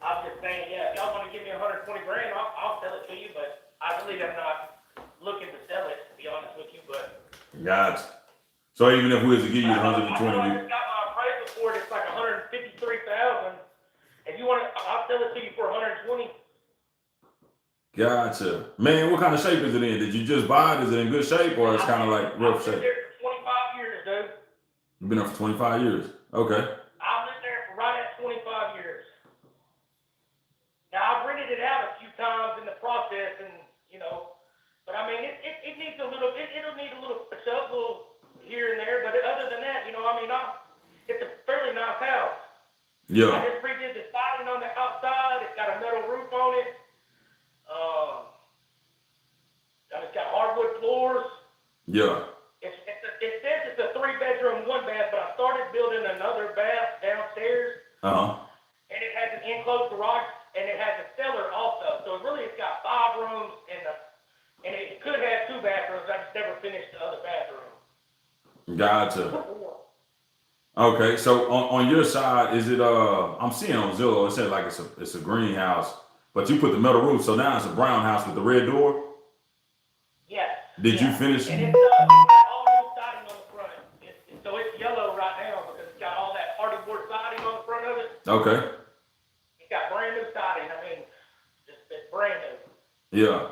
[SPEAKER 3] I'm just saying, yeah, if y'all want to give me 120 grand, I'll sell it to you, but I really am not looking to sell it, to be honest with you, but.
[SPEAKER 1] Gotcha. So even if we was to give you 120,
[SPEAKER 3] I just got my appraisal for it, it's like 153,000. If you want it, I'll sell it to you for 120.
[SPEAKER 1] gotcha. Man, what kind of shape is it in? Did you just buy it? Is it in good shape, or it's kind of like rough
[SPEAKER 3] I've
[SPEAKER 1] shape?
[SPEAKER 3] been there for 25 years, dude.
[SPEAKER 1] You've been there for 25 years. Okay.
[SPEAKER 3] I've been there for right at 25 years. Now, I've rented it out a few times in the process, and, but I mean, it needs a little, it'll need a little touch up, a little here and there, but other than that, it's a fairly nice house.
[SPEAKER 1] Yeah.
[SPEAKER 3] I just redid the siding on the outside. It's got a metal roof on it. It's got hardwood floors.
[SPEAKER 1] Yeah.
[SPEAKER 3] It says it's a 3-bedroom, 1-bath, but I started building another bath downstairs.
[SPEAKER 1] Uh-huh.
[SPEAKER 3] And it has an enclosed garage, and it has a cellar also. So it's got 5 rooms, and it could have 2 bathrooms. I just never finished the other bathroom.
[SPEAKER 1] Gotcha. Okay, so on your side, is it I'm seeing on Zillow it says like it's a greenhouse, but you put the metal roof, so now it's a brown house with the red door.
[SPEAKER 3] Yes.
[SPEAKER 1] Did you finish?
[SPEAKER 3] And it's got all new siding on the front. So it's yellow right now because it's got all that hardy board siding on the front of it.
[SPEAKER 1] Okay.
[SPEAKER 3] It's got brand new siding. I mean, just it's brand new.
[SPEAKER 1] Yeah.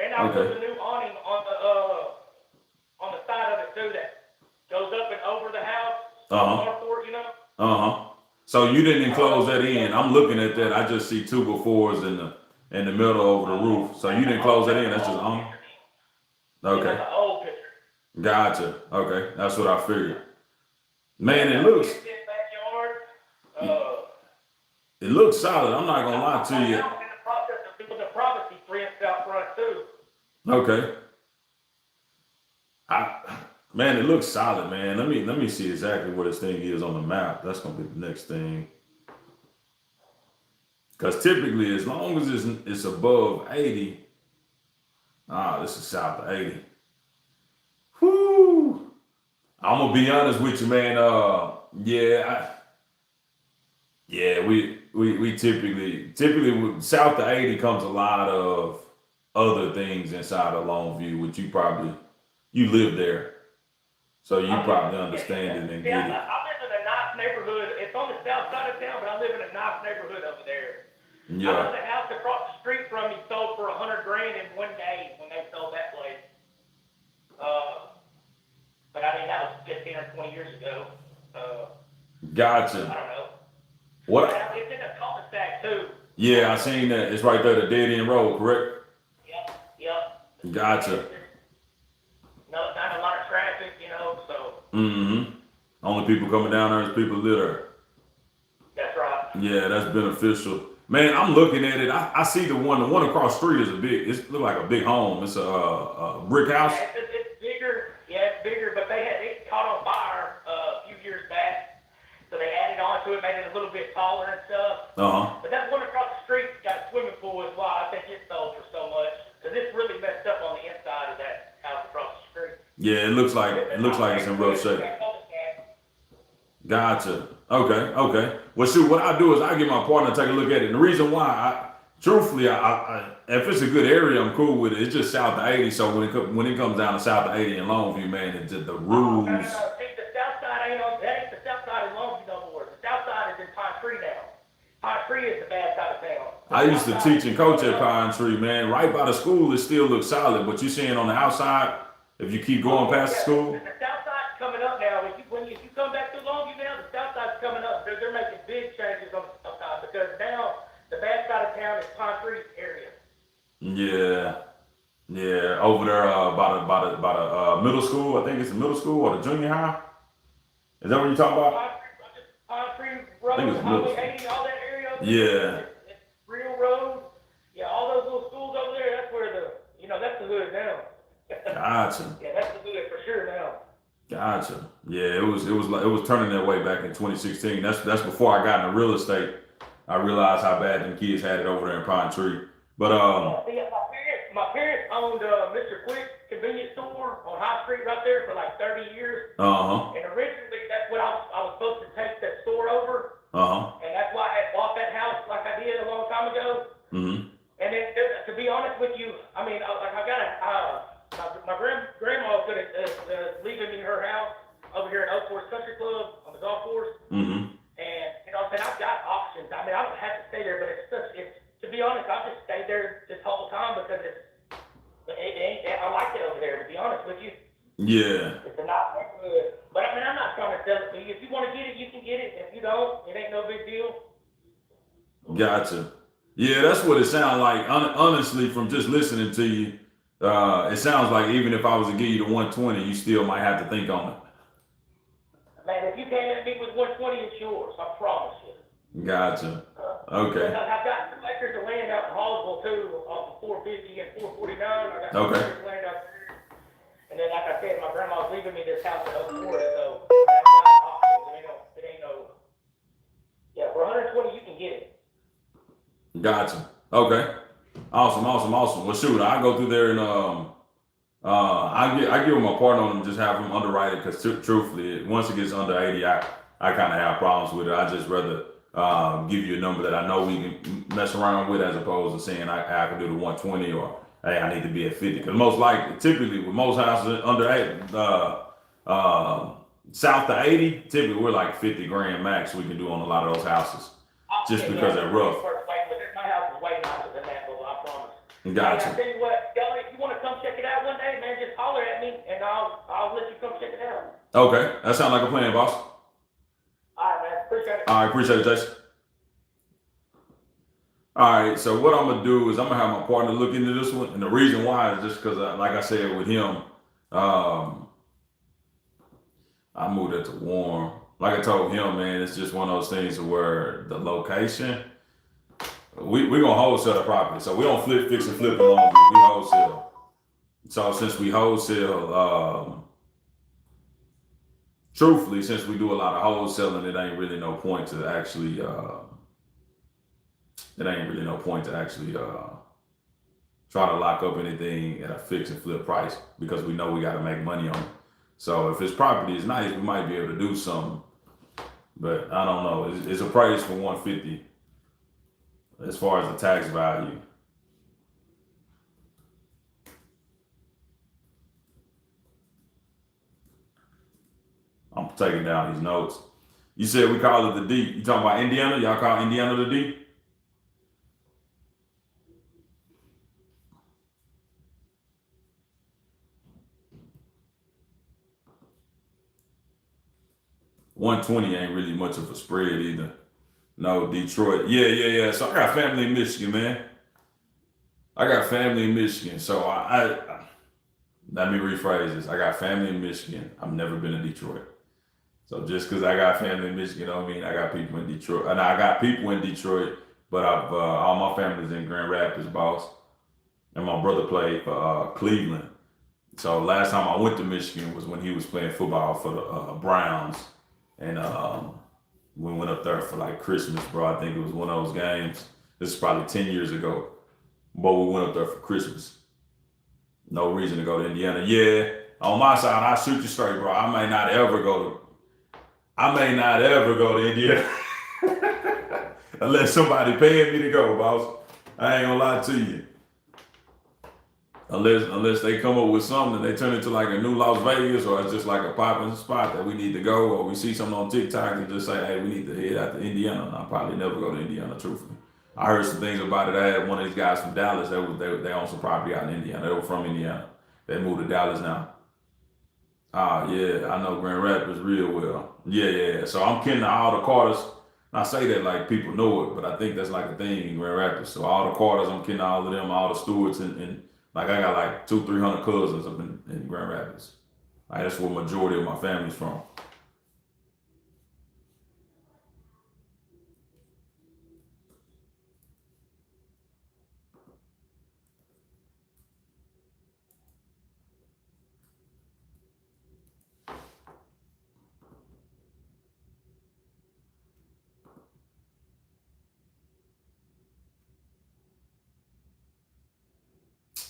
[SPEAKER 3] And I put
[SPEAKER 1] Okay.
[SPEAKER 3] the new awning on the side of it too that goes up and over the house. Carport, you know.
[SPEAKER 1] So you didn't enclose that in. I'm looking at that. I just see 2x4s in the middle over the roof. So you didn't close that in. That's just on. Okay.
[SPEAKER 3] That's an old picture.
[SPEAKER 1] Gotcha. Okay. That's what I figured. Man, it looks
[SPEAKER 3] Backyard.
[SPEAKER 1] it looks solid. I'm not gonna lie to you.
[SPEAKER 3] I'm in the process of doing the privacy fence out front too.
[SPEAKER 1] Okay. Man, it looks solid, man. Let me see exactly where this thing is on the map. That's gonna be the next thing. Because typically, as long as it's above 80, this is south of 80. Whoo! I'm gonna be honest with you, man. We typically south of 80 comes a lot of other things inside of Longview, which you live there. So you probably understand it and get it.
[SPEAKER 3] I live in a nice neighborhood. It's on the south side of town, but I live in a nice neighborhood over there.
[SPEAKER 1] Yeah.
[SPEAKER 3] I know the house across the street from me sold for $100,000 in one day when they sold that place. But I mean that was 15 or 20 years ago.
[SPEAKER 1] Gotcha.
[SPEAKER 3] I don't know.
[SPEAKER 1] What?
[SPEAKER 3] It's in a cul-de-sac too.
[SPEAKER 1] Yeah, I seen that. It's right there, the dead end road, correct?
[SPEAKER 3] Yep.
[SPEAKER 1] Gotcha.
[SPEAKER 3] No, not a lot of traffic, you know, so.
[SPEAKER 1] Only people coming down there is people that live there.
[SPEAKER 3] That's right.
[SPEAKER 1] Yeah, that's beneficial. Man, I'm looking at it. I see the one across the street is it look like a big home. It's a brick house.
[SPEAKER 3] Yeah, it's bigger. Yeah, it's bigger, but it caught on fire a few years back. So they added on to it, made it a little bit taller and stuff. But that one across the street got a swimming pool as well. I think it sold for so much. Because it's really messed up on the inside of that house across the street.
[SPEAKER 1] Yeah, it looks like it's in rough shape. Gotcha. Okay. Well, shoot, what I do is I get my partner to take a look at it. And the reason why, truthfully, if it's a good area, I'm cool with it. It's just south of 80. So when it comes down to south of 80 in Longview, man, it's just the rules.
[SPEAKER 3] No. See, the south side that ain't the south side in Longview no more. The south side is in Pine Tree now. Pine Tree is the bad side of town.
[SPEAKER 1] I used to teach and coach at Pine Tree, man. Right by the school, it still looks solid. But you seeing on the outside, if you keep going past the school.
[SPEAKER 3] The south side's coming up now. If you come back to Longview now, the south side's coming up. They're making big changes on the south side because now the bad side of town is Pine Tree area.
[SPEAKER 1] Yeah, over there by the middle school. I think it's the middle school or the junior high. Is that what you're talking about?
[SPEAKER 3] Pine Tree
[SPEAKER 1] I
[SPEAKER 3] Road,
[SPEAKER 1] think it's middle
[SPEAKER 3] Highway
[SPEAKER 1] school.
[SPEAKER 3] 80, all that area.
[SPEAKER 1] Yeah.
[SPEAKER 3] It's Real Road. Yeah, all those little schools over there. That's where that's the hood now.
[SPEAKER 1] Gotcha.
[SPEAKER 3] Yeah, that's the hood for sure now.
[SPEAKER 1] Gotcha. Yeah, it was turning that way back in 2016. That's before I got into real estate. I realized how bad them kids had it over there in Pine Tree. But
[SPEAKER 3] my parents owned Mr. Quick convenience store on High Street right there for like 30 years. And originally that's what I was supposed to take that store over. And that's why I had bought that house like I did a long time ago. And then to be honest with you, I mean, I got my grandma is leaving me her house over here at Oak Forest Country Club on the golf course. And I've got options. I mean, I don't have to stay there, but it's to be honest, I've just stayed there this whole time because I like it over there, to be honest with you.
[SPEAKER 1] yeah.
[SPEAKER 3] It's a nice neighborhood. But I mean, I'm not trying to sell it to you. If you want to get it, you can get it. If you don't, it ain't no big deal.
[SPEAKER 1] Gotcha. Yeah, that's what it sounds like. Honestly, from just listening to you, it sounds like even if I was to give you the 120, you still might have to think on it.
[SPEAKER 3] Man, if you came at me with 120, it's yours. I promise you.
[SPEAKER 1] Gotcha. Okay.
[SPEAKER 3] I've got 2 acres of land out in Hallsville too, off of 450 and 449. I got 2
[SPEAKER 1] Okay.
[SPEAKER 3] acres of land out there. And then, like I said, my grandma's leaving me this house at Oak Forest, so I've got options. It ain't no. Yeah, for 120, you can get it.
[SPEAKER 1] Gotcha. Okay. Awesome. Well, shoot, I go through there and I get with my partner on them, just have them underwrite it because truthfully, once it gets under 80, I kind of have problems with it. I just rather give you a number that I know we can mess around with as opposed to saying I can do the 120 or hey, I need to be at 50. Because most likely, typically with most houses under 80, south to 80, typically we're like 50 grand max we can do on a lot of those houses.
[SPEAKER 3] Oh,
[SPEAKER 1] Just
[SPEAKER 3] yeah,
[SPEAKER 1] because
[SPEAKER 3] yeah,
[SPEAKER 1] they're rough.
[SPEAKER 3] my house is way nicer than that, though, I promise. Hey, I
[SPEAKER 1] Gotcha.
[SPEAKER 3] tell you what, y'all, if you want to come check it out one day, man, just holler at me, and I'll let you come check it out.
[SPEAKER 1] Okay, that sounds like a plan, boss.
[SPEAKER 3] All right, man, appreciate it.
[SPEAKER 1] All right, appreciate it, Jason. All right, so what I'm gonna do is I'm gonna have my partner look into this one, and the reason why is just because, like I said, with him, I moved it to Warm. Like I told him, man, it's just one of those things where the location, we're gonna wholesale the property, so we don't fix and flip along. We wholesale. So since we wholesale, truthfully, since we do a lot of wholesaling, it ain't really no point to actually. It ain't really no point to actually try to lock up anything at a fix and flip price because we know we got to make money on it. So if his property is nice, we might be able to do something. But I don't know. It's appraised for 150 as far as the tax value. I'm taking down these notes. You said we call it the D. You talking about Indiana? Y'all call Indiana the D? $120 ain't really much of a spread either. No, Detroit. Yeah. So I got family in Michigan, man. I got family in Michigan. So I let me rephrase this. I got family in Michigan. I've never been to Detroit. So just because I got family in Michigan don't mean I got people in Detroit. And I got people in Detroit, but I've all my family's in Grand Rapids, boss. And my brother played for Cleveland. So last time I went to Michigan was when he was playing football for the Browns. And we went up there for like Christmas, bro. I think it was one of those games. This is probably 10 years ago. But we went up there for Christmas. No reason to go to Indiana. Yeah, on my side, I'll shoot you straight, bro. I may not ever go to Indiana. Unless somebody paying me to go, boss. I ain't gonna lie to you. Unless they come up with something and they turn it to like a new Las Vegas, or it's just like a popping spot that we need to go, or we see something on TikTok and just say, hey, we need to head out to Indiana. And I'll probably never go to Indiana, truthfully. I heard some things about it. I had one of these guys from Dallas. They own some property out in Indiana. They were from Indiana. They moved to Dallas now. Yeah, I know Grand Rapids real well. Yeah. So I'm kin to all the Carters. I say that like people know it, but I think that's like a thing in Grand Rapids. So all the Carters, I'm kin to all of them, all the Stewarts, and like I got like 200-300 cousins up in Grand Rapids. Like that's where majority of my family's from.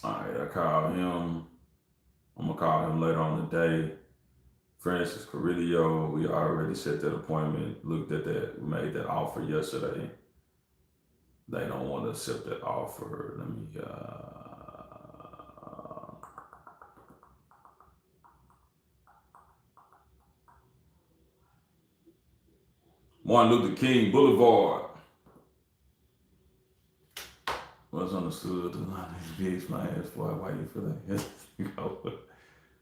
[SPEAKER 1] All right, I called him. I'm gonna call him later on today. Francis Carrillo, we already set that appointment, looked at that, we made that offer yesterday. They don't want to accept that offer. Let me Martin Luther King Boulevard. What's understood, the line is big, my ass boy. Why you feel like that? You know,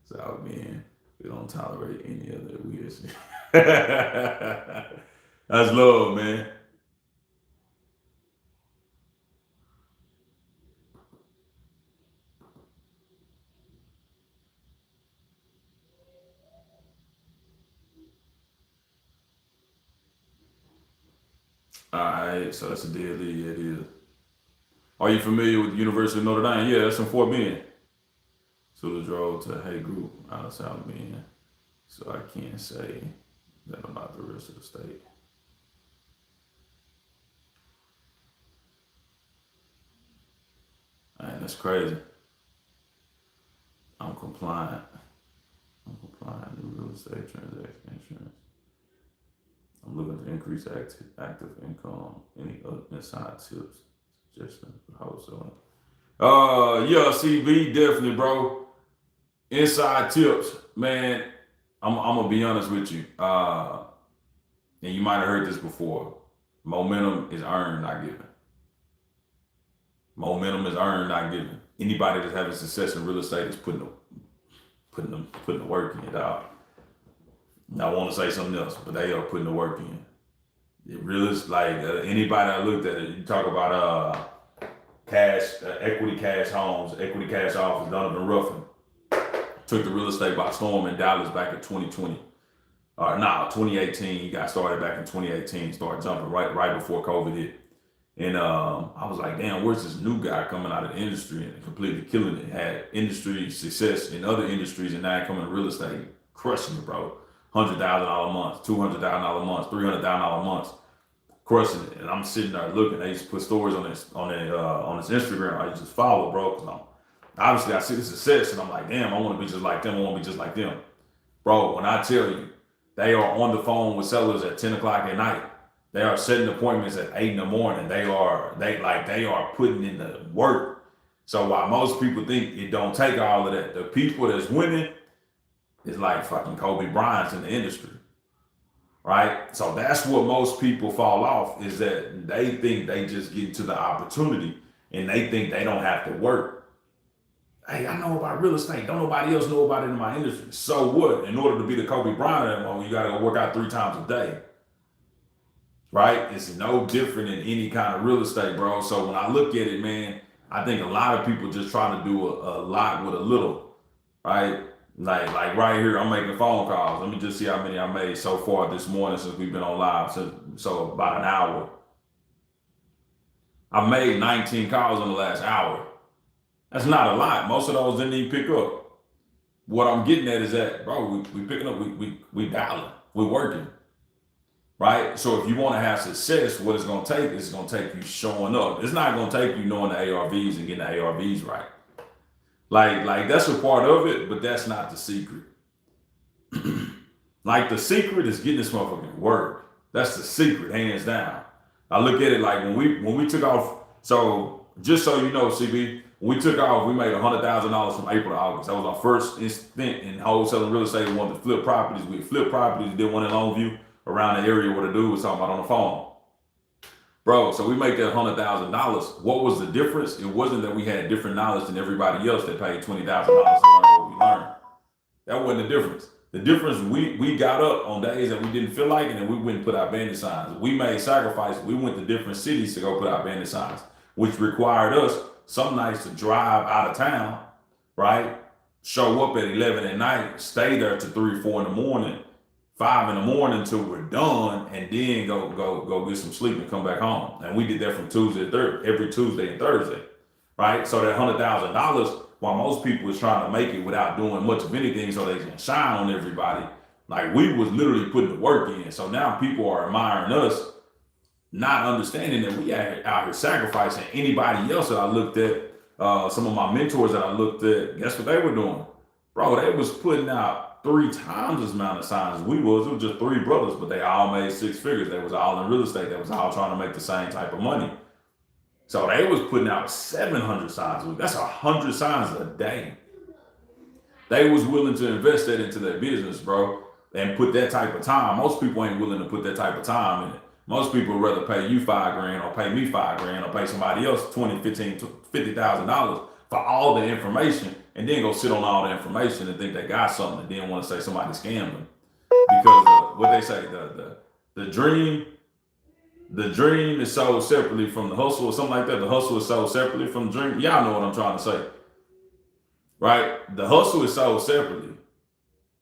[SPEAKER 1] South Bend, we don't tolerate any other weird shit. That's love, man. All right, so that's a dead lead. Yeah, it is. Are you familiar with the University of Notre Dame? Yeah, that's in Fort Bend. So the drove to Hay Group out of South Bend. So I can't say that about the rest of the state. Man, that's crazy. I'm compliant. New real estate transaction insurance. I'm looking to increase active income. Any other inside tips, suggestions for wholesaling? Yeah, CB, definitely, bro. Inside tips, man. I'm gonna be honest with you. And you might have heard this before. Momentum is earned, not given. Momentum is earned, not given. Anybody that's having success in real estate is putting the work in, dog. I want to say something else, but they are putting the work in. It really is like anybody I looked at it. You talk about cash, equity cash homes, equity cash office. Donovan Ruffin took the real estate by storm in Dallas back in 2020. 2018. He got started back in 2018. Started jumping right before COVID hit. And I was like, damn, where's this new guy coming out of the industry and completely killing it? Had industry success in other industries and now coming to real estate, crushing it, bro. $100,000 a month, $200,000 a month, $300,000 a month, crushing it. And I'm sitting there looking. They used to put stories on his Instagram. I just follow, bro. Cause obviously I see the success and I'm like, damn, I want to be just like them. I want to be just like them, bro. When I tell you, they are on the phone with sellers at 10 o'clock at night. They are setting appointments at 8 in the morning. They are putting in the work. So while most people think it don't take all of that, the people that's winning is like fucking Kobe Bryant's in the industry, right? So that's what most people fall off is that they think they just get to the opportunity and they think they don't have to work. Hey, I know about real estate. Don't nobody else know about it in my industry. So what? In order to be the Kobe Bryant, you got to go work out 3 times a day. Right? It's no different in any kind of real estate, bro. So when I look at it, man, I think a lot of people just try to do a lot with a little, right? Like right here, I'm making phone calls. Let me just see how many I made so far this morning since we've been on live. So about an hour. I made 19 calls in the last hour. That's not a lot. Most of those didn't even pick up. What I'm getting at is that, bro, we picking up, we dialing, we working. Right? So if you want to have success, what it's going to take is going to take you showing up. It's not going to take you knowing the ARVs and getting the ARVs right. Like that's a part of it, but that's not the secret. Like the secret is getting this motherfucking work. That's the secret, hands down. I look at it like when we took off. So just so you know, CB, when we took off, we made $100,000 from April to August. That was our first stint in wholesaling real estate. We wanted to flip properties. We flipped properties. Did one in Longview around the area where the dude was talking about on the phone. Bro, so we make that $100,000. What was the difference? It wasn't that we had different knowledge than everybody else that paid $20,000 to learn what we learned. That wasn't the difference. The difference, we got up on days that we didn't feel like it and we went and put our bandit signs. We made sacrifices. We went to different cities to go put our bandit signs, which required us some nights to drive out of town, right? Show up at 11 at night, stay there to 3, 4 in the morning, 5 in the morning till we're done, and then go get some sleep and come back home. And we did that from Tuesday to Thursday, every Tuesday and Thursday, right? So that $100,000, while most people was trying to make it without doing much of anything so they can shine on everybody, like we was literally putting the work in. So now people are admiring us, not understanding that we out here sacrificing. Anybody else that I looked at, some of my mentors that I looked at, guess what they were doing? Bro, they was putting out 3 times as amount of signs as we was. It was just 3 brothers, but they all made 6 figures. They was all in real estate. They was all trying to make the same type of money. So they was putting out 700 signs a week. That's 100 signs a day. They was willing to invest that into their business, bro, and put that type of time. Most people ain't willing to put that type of time in it. Most people would rather pay you $5,000 or pay me $5,000 or pay somebody else $20,000, $15,000, $50,000 for all the information and then go sit on all the information and think they got something and then want to say somebody scammed them. Because what they say, the dream is sold separately from the hustle or something like that. The hustle is sold separately from the dream. Y'all know what I'm trying to say, right? The hustle is sold separately.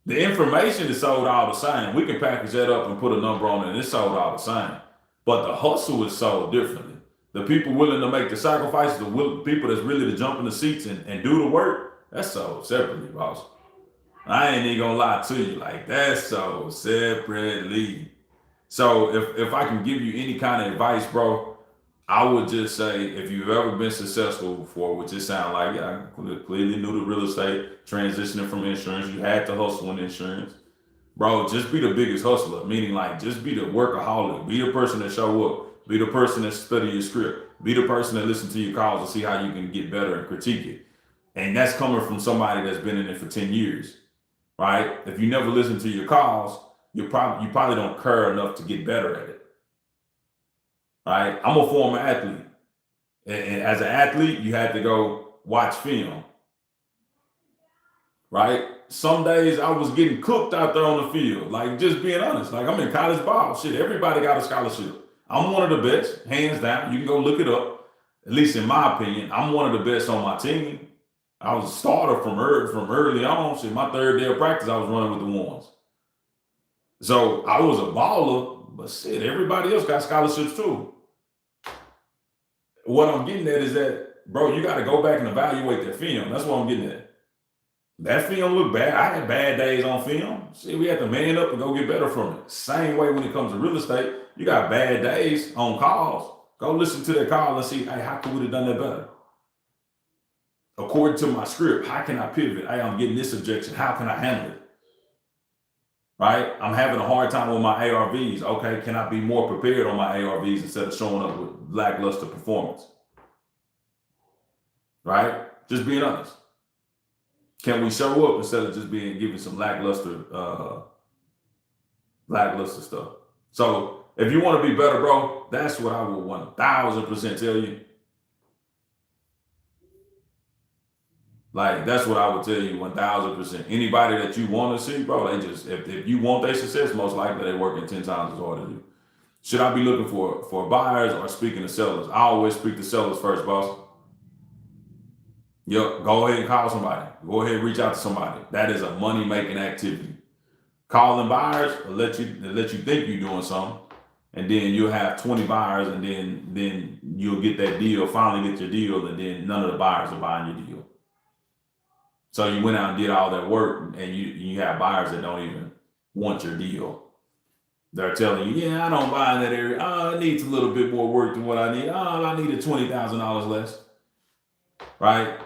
[SPEAKER 1] The information is sold all the same. We can package that up and put a number on it and it's sold all the same. But the hustle is sold differently. The people willing to make the sacrifices, the people that's really to jump in the seats and do the work, that's sold separately, boss. I ain't even gonna lie to you, like that's sold separately. So if I can give you any kind of advice, bro, I would just say if you've ever been successful before, which it sound like, yeah, I clearly knew the real estate, transitioning from insurance, you had to hustle in insurance. Bro, just be the biggest hustler, meaning like just be the workaholic, be the person that show up, be the person that study your script, be the person that listen to your calls and see how you can get better and critique it. And that's coming from somebody that's been in it for 10 years. right? If you never listen to your calls, you probably don't care enough to get better at it, right? I'm a former athlete, and as an athlete, you had to go watch film, right? Some days I was getting cooked out there on the field, like just being honest. Like I'm in college ball, shit. Everybody got a scholarship. I'm one of the best, hands down. You can go look it up. At least in my opinion, I'm one of the best on my team. I was a starter from early on. Shit, my third day of practice, I was running with the ones. So I was a baller, but shit, everybody else got scholarships too. What I'm getting at is that, bro, you got to go back and evaluate that film. That's what I'm getting at. That film looked bad. I had bad days on film. Shit, we had to man up and go get better from it. Same way when it comes to real estate, you got bad days on calls. Go listen to that call and see, hey, how could we have done that better? According to my script, how can I pivot? Hey, I'm getting this objection. How can I handle it? Right? I'm having a hard time with my ARVs. Okay, can I be more prepared on my ARVs instead of showing up with lackluster performance? Right? Just being honest. Can we show up instead of just giving some lackluster stuff? So if you want to be better, bro, that's what I would 1000% tell you. Like that's what I would tell you 1000%. Anybody that you want to see, bro, they just if you want their success, most likely they're working 10 times as hard as you. Should I be looking for buyers or speaking to sellers? I always speak to sellers first, boss. Yep, go ahead and call somebody. Go ahead and reach out to somebody. That is a money-making activity. Calling buyers will let you think you're doing something, and then you'll have 20 buyers, and then you'll get that deal, finally get your deal, and then none of the buyers are buying your deal. So you went out and did all that work, and you have buyers that don't even want your deal. They're telling you, yeah, I don't buy in that area. Oh, it needs a little bit more work than what I need. Oh, I needed $20,000 less. Right?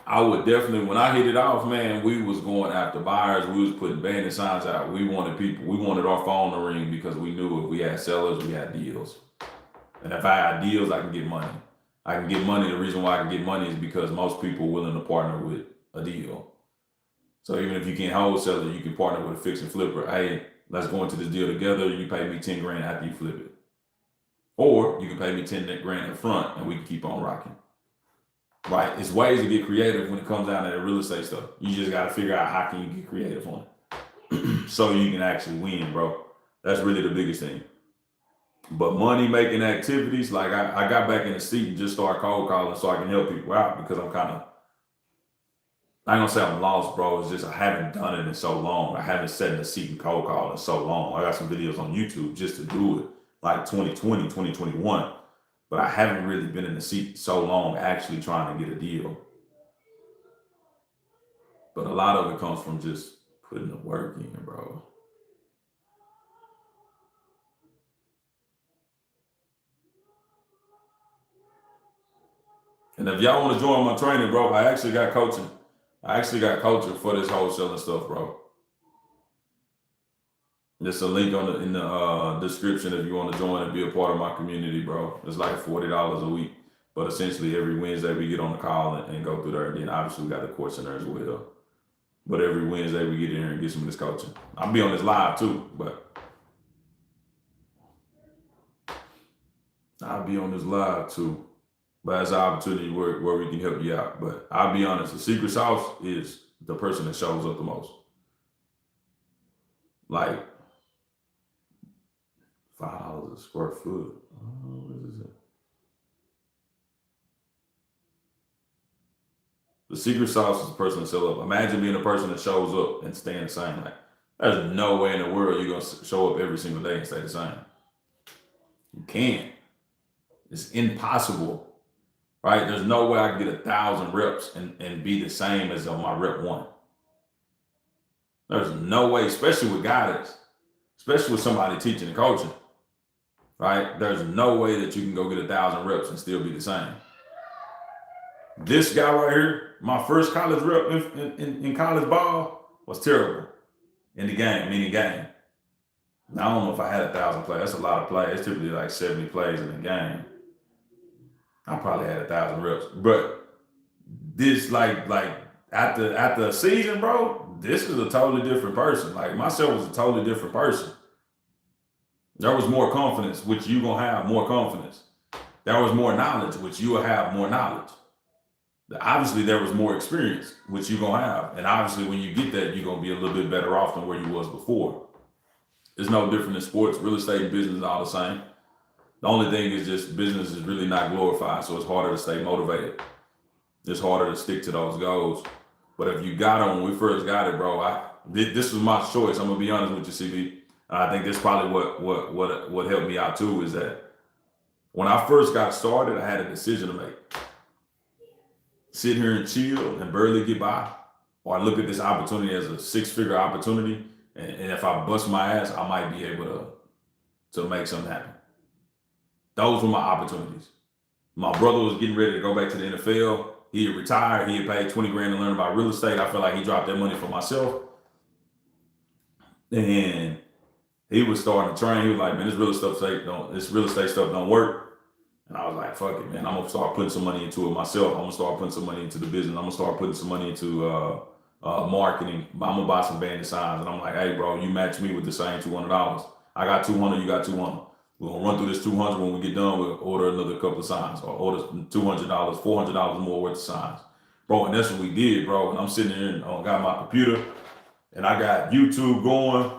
[SPEAKER 1] I would definitely, when I hit it off, man, we was going after buyers. We was putting banner signs out. We wanted our phone to ring because we knew if we had sellers, we had deals. And if I had deals, I can get money. I can get money. The reason why I can get money is because most people are willing to partner with a deal. So even if you can't wholesale it, you can partner with a fix and flipper. Hey, let's go into this deal together. You pay me 10 grand after you flip it. Or you can pay me 10 grand up front and we can keep on rocking. Right? It's ways to get creative when it comes down to that real estate stuff. You just got to figure out how can you get creative on it so you can actually win, bro. That's really the biggest thing. But money making activities, like I got back in the seat and just started cold calling so I can help people out because I'm kind of, I ain't gonna say I'm lost, bro. It's just I haven't done it in so long. I haven't sat in the seat and cold called in so long. I got some videos on YouTube just to do it, like 2020, 2021. But I haven't really been in the seat so long actually trying to get a deal. But a lot of it comes from just putting the work in, bro. And if y'all want to join my training, bro, I actually got coaching. I actually got coaching for this wholesaling stuff, bro. There's a link in the description if you want to join and be a part of my community, bro. It's like $40 a week. But essentially every Wednesday we get on the call and go through there. And then obviously we got the course in there as well. But every Wednesday we get in here and get some of this coaching. I'll be on this live too, but I'll be on this live too. But it's an opportunity where we can help you out. But I'll be honest, the secret sauce is the person that shows up the most. Like $5 a square foot. What is it? The secret sauce is the person that shows up. Imagine being a person that shows up and staying the same. Like, there's no way in the world you're going to show up every single day and stay the same. You can't. It's impossible. Right? There's no way I can get 1,000 reps and be the same as on my rep 1. There's no way, especially with guidance, especially with somebody teaching and coaching. Right? There's no way that you can go get 1,000 reps and still be the same. This guy right here, my first college rep in college ball was terrible in the game, meaning game. Now, I don't know if I had 1,000 plays. That's a lot of plays. It's typically like 70 plays in the game. I probably had 1,000 reps. But this like after a season, bro, this is a totally different person. Like myself was a totally different person. There was more confidence, which you gonna have more confidence. There was more knowledge, which you will have more knowledge. Obviously, there was more experience, which you gonna have, and obviously, when you get that, you're gonna be a little bit better off than where you was before. It's no different in sports. Real estate and business is all the same. The only thing is just business is really not glorified, so it's harder to stay motivated. It's harder to stick to those goals. But if you got it when we first got it, bro, this was my choice. I'm gonna be honest with you, CB. And I think this probably what helped me out too is that when I first got started, I had a decision to make. Sit here and chill and barely get by, or I look at this opportunity as a 6-figure opportunity, and if I bust my ass, I might be able to make something happen. Those were my opportunities. My brother was getting ready to go back to the NFL. He had retired. He had paid 20 grand to learn about real estate. I felt like he dropped that money for myself. And he was starting to train. He was like, man, this real estate stuff don't work. And I was like, fuck it, man. I'm gonna start putting some money into it myself. I'm gonna start putting some money into the business. I'm gonna start putting some money into marketing. I'm gonna buy some bandit signs. And I'm like, hey, bro, you match me with the same $200. I got 200, you got 200. We're gonna run through this 200. When we get done, we'll order another couple of signs, or order $200, $400 more worth of signs, bro. And that's what we did, bro. And I'm sitting here and got my computer, and I got YouTube going,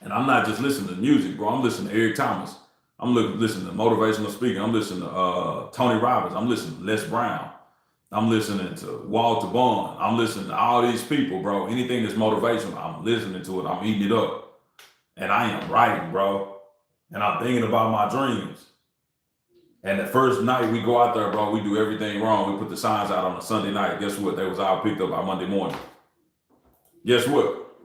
[SPEAKER 1] and I'm not just listening to music, bro. I'm listening to Eric Thomas. I'm listening to motivational speaking. I'm listening to Tony Robbins. I'm listening to Les Brown. I'm listening to Walter Bond. I'm listening to all these people, bro. Anything that's motivational, I'm listening to it. I'm eating it up, and I am writing, bro. And I'm thinking about my dreams. And the first night we go out there, bro, we do everything wrong. We put the signs out on a Sunday night. Guess what? They was all picked up by Monday morning. Guess what?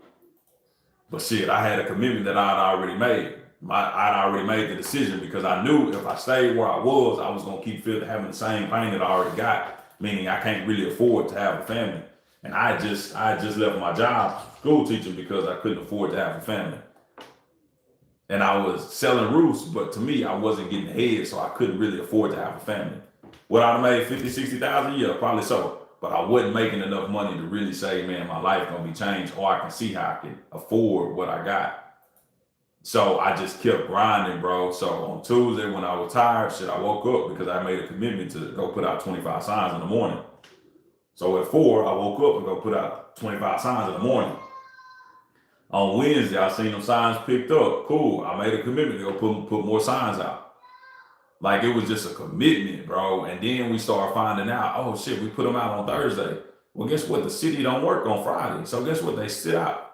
[SPEAKER 1] But shit, I had a commitment that I'd already made. I'd already made the decision because I knew if I stayed where I was going to keep having the same pain that I already got, meaning I can't really afford to have a family. And I just left my job, school teaching, because I couldn't afford to have a family. And I was selling roofs, but to me, I wasn't getting ahead, so I couldn't really afford to have a family. Would I have made 50, 60,000? Yeah, probably so. But I wasn't making enough money to really say, man, my life gonna be changed, or I can see how I can afford what I got. So I just kept grinding, bro. So on Tuesday, when I was tired, I woke up because I made a commitment to go put out 25 signs in the morning. So at 4, I woke up and go put out 25 signs in the morning. On Wednesday, I seen them signs picked up. Cool. I made a commitment to go put more signs out. Like, it was just a commitment, bro. And then we started finding out, oh shit, we put them out on Thursday. Well, guess what? The city don't work on Friday. So guess what? They sit out.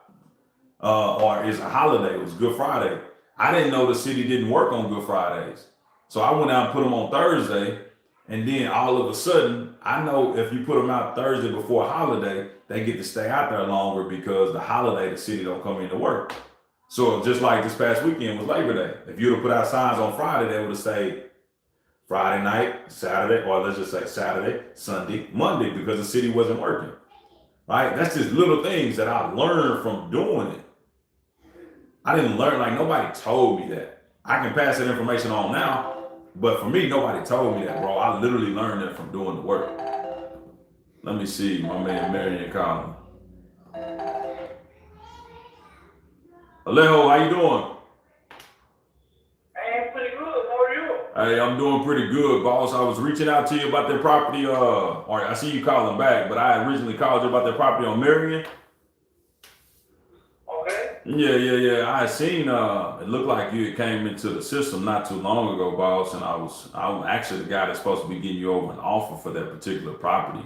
[SPEAKER 1] Or it's a holiday. It was Good Friday. I didn't know the city didn't work on Good Fridays. So I went out and put them on Thursday. And then all of a sudden, I know if you put them out Thursday before a holiday, they get to stay out there longer because the holiday, the city don't come into work. So just like this past weekend was Labor Day. If you'd have put out signs on Friday, they would have stayed Friday night, Saturday, or let's just say Saturday, Sunday, Monday, because the city wasn't working. Right? That's just little things that I learned from doing it. I didn't learn, like, nobody told me that. I can pass that information on now, but for me, nobody told me that, bro. I literally learned that from doing the work. Let me see, my man Marion calling. Alejo, how you doing?
[SPEAKER 3] Hey, pretty good. How are you?
[SPEAKER 1] Hey, I'm doing pretty good, boss. I was reaching out to you about that property, or I see you calling back, but I originally called you about that property on Marion.
[SPEAKER 3] Okay.
[SPEAKER 1] Yeah. I seen it looked like you had came into the system not too long ago, boss, and I'm actually the guy that's supposed to be getting you over an offer for that particular property.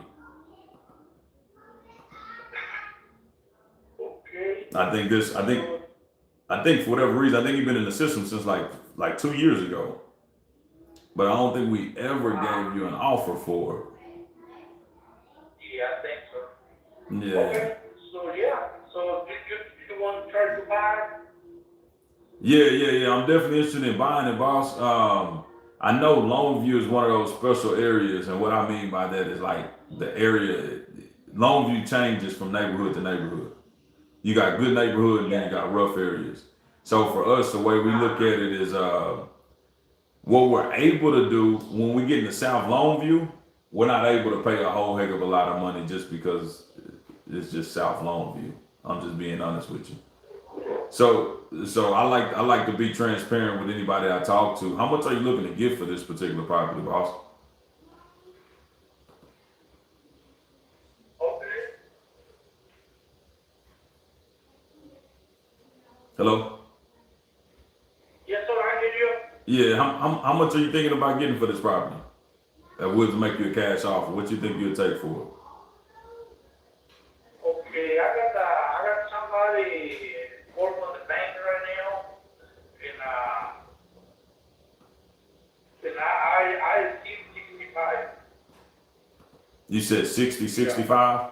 [SPEAKER 3] Okay.
[SPEAKER 1] I think for whatever reason, I think you've been in the system since like 2 years ago. But I don't think we ever gave you an offer for
[SPEAKER 3] Yeah, I think so.
[SPEAKER 1] it. Yeah.
[SPEAKER 3] Okay. So you want to try to buy?
[SPEAKER 1] Yeah. I'm definitely interested in buying it, boss. I know Longview is one of those special areas, and what I mean by that is like the area. Longview changes from neighborhood to neighborhood. You got good neighborhood, and then you got rough areas. So for us, the way we look at it is what we're able to do when we get into South Longview, we're not able to pay a whole heck of a lot of money just because It's just South Longview. I'm just being honest with you. So I like to be transparent with anybody I talk to. How much are you looking to get for this particular property, boss?
[SPEAKER 3] Okay.
[SPEAKER 1] Hello?
[SPEAKER 3] Yes, sir, I hear you.
[SPEAKER 1] Yeah, how much are you thinking about getting for this property? That would make you a cash offer. What you think you'll take for it?
[SPEAKER 3] Okay, I got somebody working on the bank right now, and I see 65.
[SPEAKER 1] You said 60, 65?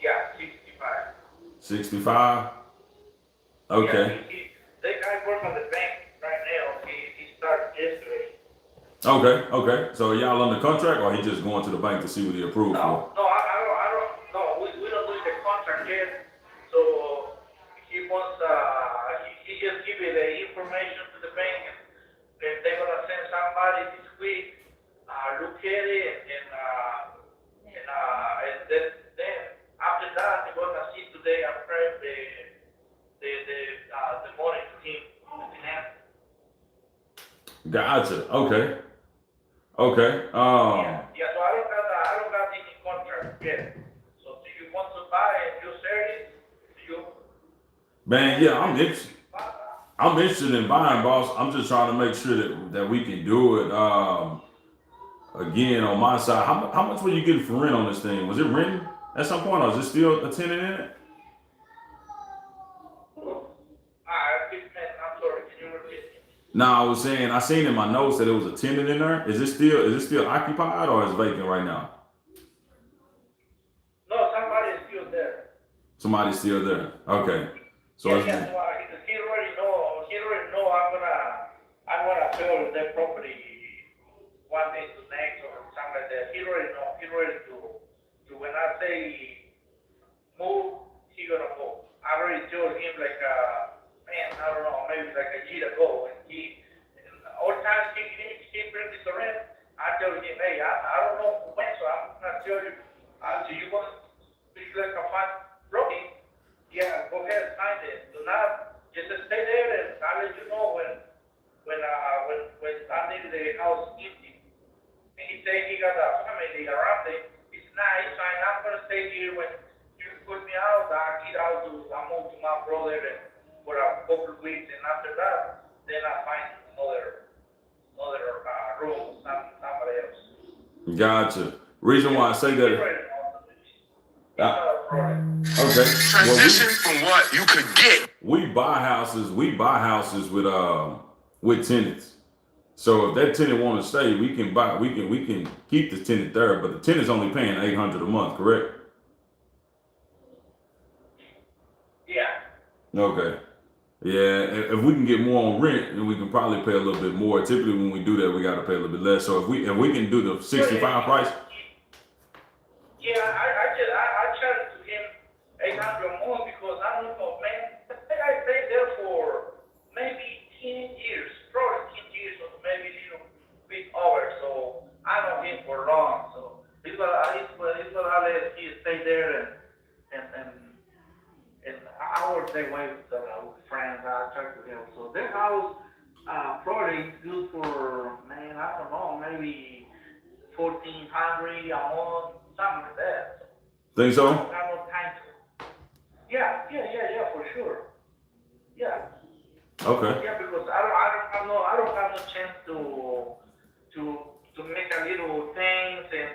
[SPEAKER 3] Yeah, 65.
[SPEAKER 1] 65? Okay.
[SPEAKER 3] Yeah, that guy working on the bank right now. He started yesterday.
[SPEAKER 1] Okay. So are y'all under contract or he just going to the bank to see what he approved for?
[SPEAKER 3] No, I don't. No, we don't do the contract yet. So he wants. He just give me the information to the bank, and they're gonna send somebody this week. Look at it, and then after that, they're gonna see today and prep the money to him. The finance.
[SPEAKER 1] Gotcha. Okay.
[SPEAKER 3] Yeah. So I don't got any contract yet. So do you want to buy and you sell it? Do you?
[SPEAKER 1] Man, yeah, I'm interested in buying, boss. I'm just trying to make sure that we can do it. Again, on my side, how much were you getting for rent on this thing? Was it renting at some point, or is it still a tenant in it?
[SPEAKER 3] I'm sorry. Can you repeat?
[SPEAKER 1] No, I was saying I seen in my notes that it was a tenant in there. Is it still occupied or is it vacant right now?
[SPEAKER 3] No, somebody is still there.
[SPEAKER 1] Somebody's still there. Okay. So it's,
[SPEAKER 3] So he already know. He already know I'm gonna sell that property one day to next or something like that. He already know. He ready to when I say move, he gonna move. I already told him like man, I don't know, maybe like a year ago, and all the time he brings this around. I tell him, hey, I don't know when, so I'm gonna tell you. Do you want to be like a fun property? Yeah, go ahead, sign it. Do not just stay there, and I'll let you know when I need the house empty. And he said he got a family around it. It's nice, I'm gonna stay here when you put me out. I move to my brother and for a couple of weeks, and after that, then I find another room, somebody else.
[SPEAKER 1] gotcha. Reason why I say that. Okay.
[SPEAKER 5] Transition from what you could get.
[SPEAKER 1] We buy houses with tenants. So if that tenant want to stay, we can keep the tenant there, but the tenant's only paying $800 a month, correct?
[SPEAKER 3] Yeah.
[SPEAKER 1] Okay. Yeah, if we can get more on rent, then we can probably pay a little bit more. Typically, when we do that, we got to pay a little bit less. So if we can do the 65 price.
[SPEAKER 3] Yeah, I chatted to him 800 more because I don't know, man. I think I stayed there for maybe 10 years, probably 10 years or maybe a little bit over. So I know him for long. So it's what I let he stay there and I was there with friends. I talked to him. So their house probably is good for man. I don't know, maybe 1,400 a month. Something like that.
[SPEAKER 1] Think so?
[SPEAKER 3] I don't have no time to. Yeah, for sure. Yeah.
[SPEAKER 1] Okay.
[SPEAKER 3] Yeah, because I don't have no chance to make a little things and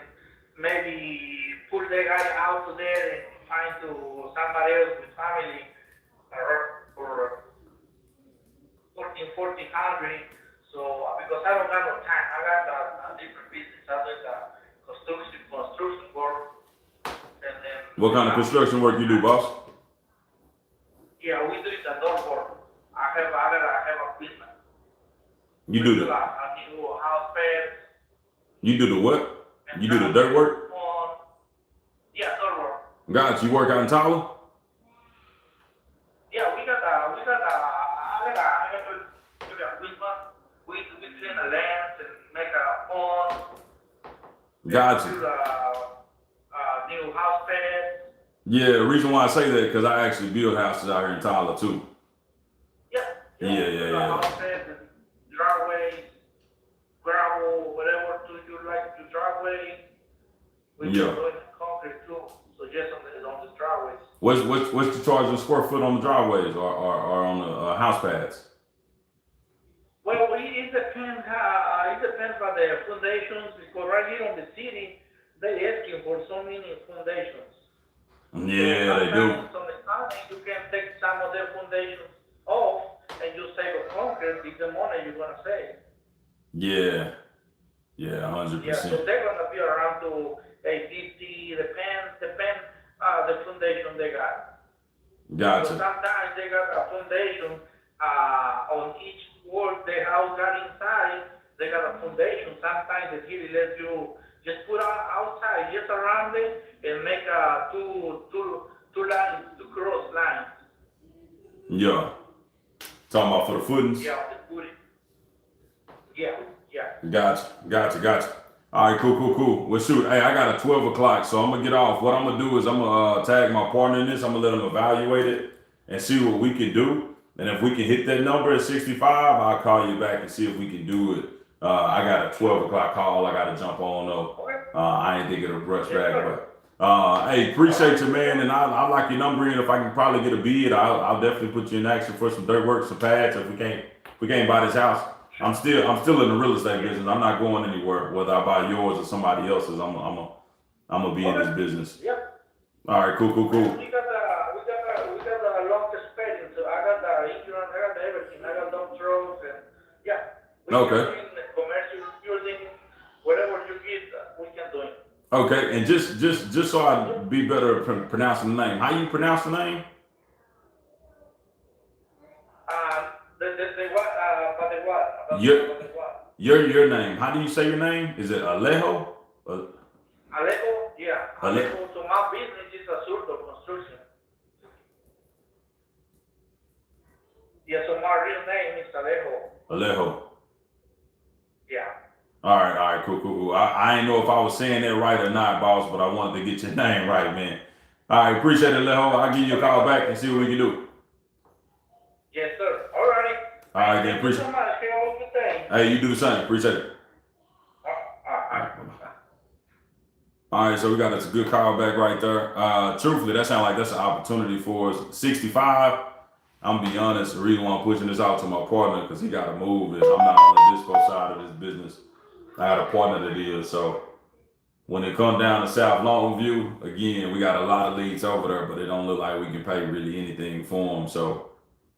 [SPEAKER 3] maybe pull the guy out of there and find to somebody else with family for 1,400. So because I don't have no time, I got a different business. I do construction work, and then.
[SPEAKER 1] What kind of construction work you do, boss?
[SPEAKER 3] Yeah, we do the door work. I have a business.
[SPEAKER 1] You do
[SPEAKER 3] a new house bed.
[SPEAKER 1] You do the what? You do the dirt work?
[SPEAKER 3] Yeah, door work.
[SPEAKER 1] Got you. Work out in Tyler?
[SPEAKER 3] Yeah, I got a business. We clean the land and make a pond.
[SPEAKER 1] Got you.
[SPEAKER 3] Do the new house bed
[SPEAKER 1] Yeah, the reason why I say that because I actually build houses out here in Tyler too.
[SPEAKER 3] Yeah.
[SPEAKER 1] Yeah, yeah,
[SPEAKER 3] The
[SPEAKER 1] yeah.
[SPEAKER 3] houses and driveways, gravel, whatever do you like to driveway. We can
[SPEAKER 1] Yeah.
[SPEAKER 3] do it in concrete too. So just on the driveways.
[SPEAKER 1] What's the charge in square foot on the driveways or on the house pads?
[SPEAKER 3] Well, it depends on the foundations, because right here on the city, they asking for so many foundations. So
[SPEAKER 1] Yeah, they do.
[SPEAKER 3] sometimes on the county, you can take some of their foundations off and you save a concrete, it's the money you're gonna save.
[SPEAKER 1] Yeah, yeah,
[SPEAKER 3] Yeah,
[SPEAKER 1] 100%.
[SPEAKER 3] so they're gonna be around to 850, depend, the foundation they got. So
[SPEAKER 1] Gotcha.
[SPEAKER 3] sometimes they got a foundation, on each wall the house got inside, they got a foundation. Sometimes the city lets you just put outside, just around it, and make two lines, two cross lines.
[SPEAKER 1] Yeah. Talking about for the footings.
[SPEAKER 3] Yeah, on the footing. Yeah, yeah.
[SPEAKER 1] Gotcha. All right, cool. Well, shoot, hey, I got a 12 o'clock, so I'm gonna get off. What I'm gonna do is I'm gonna tag my partner in this. I'm gonna let him evaluate it and see what we can do. And if we can hit that number at 65, I'll call you back and see if we can do it. I got a 12 o'clock call. I gotta jump on though.
[SPEAKER 3] Okay.
[SPEAKER 1] I ain't thinking of brush
[SPEAKER 3] Yes,
[SPEAKER 1] back,
[SPEAKER 3] sir.
[SPEAKER 1] but hey, appreciate you, man. And I like your number. And if I can probably get a bid, I'll definitely put you in action for some dirt work, some pads. If we can't buy this house. I'm still in the real estate business. I'm not going anywhere. Whether I buy yours or somebody else's, I'm gonna be in this business.
[SPEAKER 3] Yep.
[SPEAKER 1] All right, cool.
[SPEAKER 3] We got a long experience. So I got the insurance, I got everything. I got dump trucks and yeah. We
[SPEAKER 1] Okay.
[SPEAKER 3] can do it in the commercial building, whatever you get, we can do it.
[SPEAKER 1] Okay, and just so I be better at pronouncing the name. How you pronounce the name?
[SPEAKER 3] The what? About the what?
[SPEAKER 1] Your
[SPEAKER 3] About the what?
[SPEAKER 1] your name. How do you say your name? Is it Alejo?
[SPEAKER 3] Alejo? Yeah.
[SPEAKER 1] Ale-
[SPEAKER 3] Alejo. So my business is a sort of construction. Yeah. So my real name is Alejo.
[SPEAKER 1] Alejo.
[SPEAKER 3] Yeah.
[SPEAKER 1] All right, cool. I didn't know if I was saying that right or not, boss, but I wanted to get your name right, man. All right, appreciate it, Alejo. I'll give you a call back and see what we can do.
[SPEAKER 3] Yes, sir. All righty.
[SPEAKER 1] All right, then,
[SPEAKER 3] Thank you
[SPEAKER 1] appreciate
[SPEAKER 3] so much. Have a good day.
[SPEAKER 1] Hey, you do the same. Appreciate it.
[SPEAKER 3] All right.
[SPEAKER 1] All right, so we got a good call back right there. Truthfully, that sounds like that's an opportunity for us. 65. I'm gonna be honest. The reason why I'm pushing this out to my partner because he got to move is I'm not on the disco side of this business. I got a partner that is. So when it comes down to South Longview, again, we got a lot of leads over there, but it don't look like we can pay really anything for him. So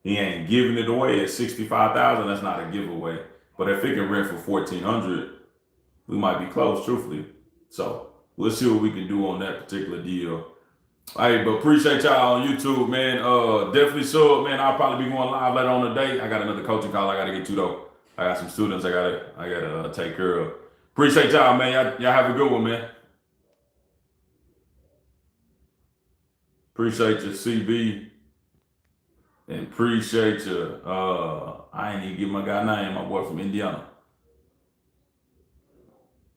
[SPEAKER 1] he ain't giving it away at 65,000. That's not a giveaway. But if it can rent for 1,400, we might be close, truthfully. So we'll see what we can do on that particular deal. Hey, but appreciate y'all on YouTube, man. Definitely so, man. I'll probably be going live later on today. I got another coaching call I gotta get to though. I got some students I gotta take care of. Appreciate y'all, man. Y'all have a good one, man. Appreciate you, CB. And appreciate you. I ain't even give my guy name, my boy from Indiana.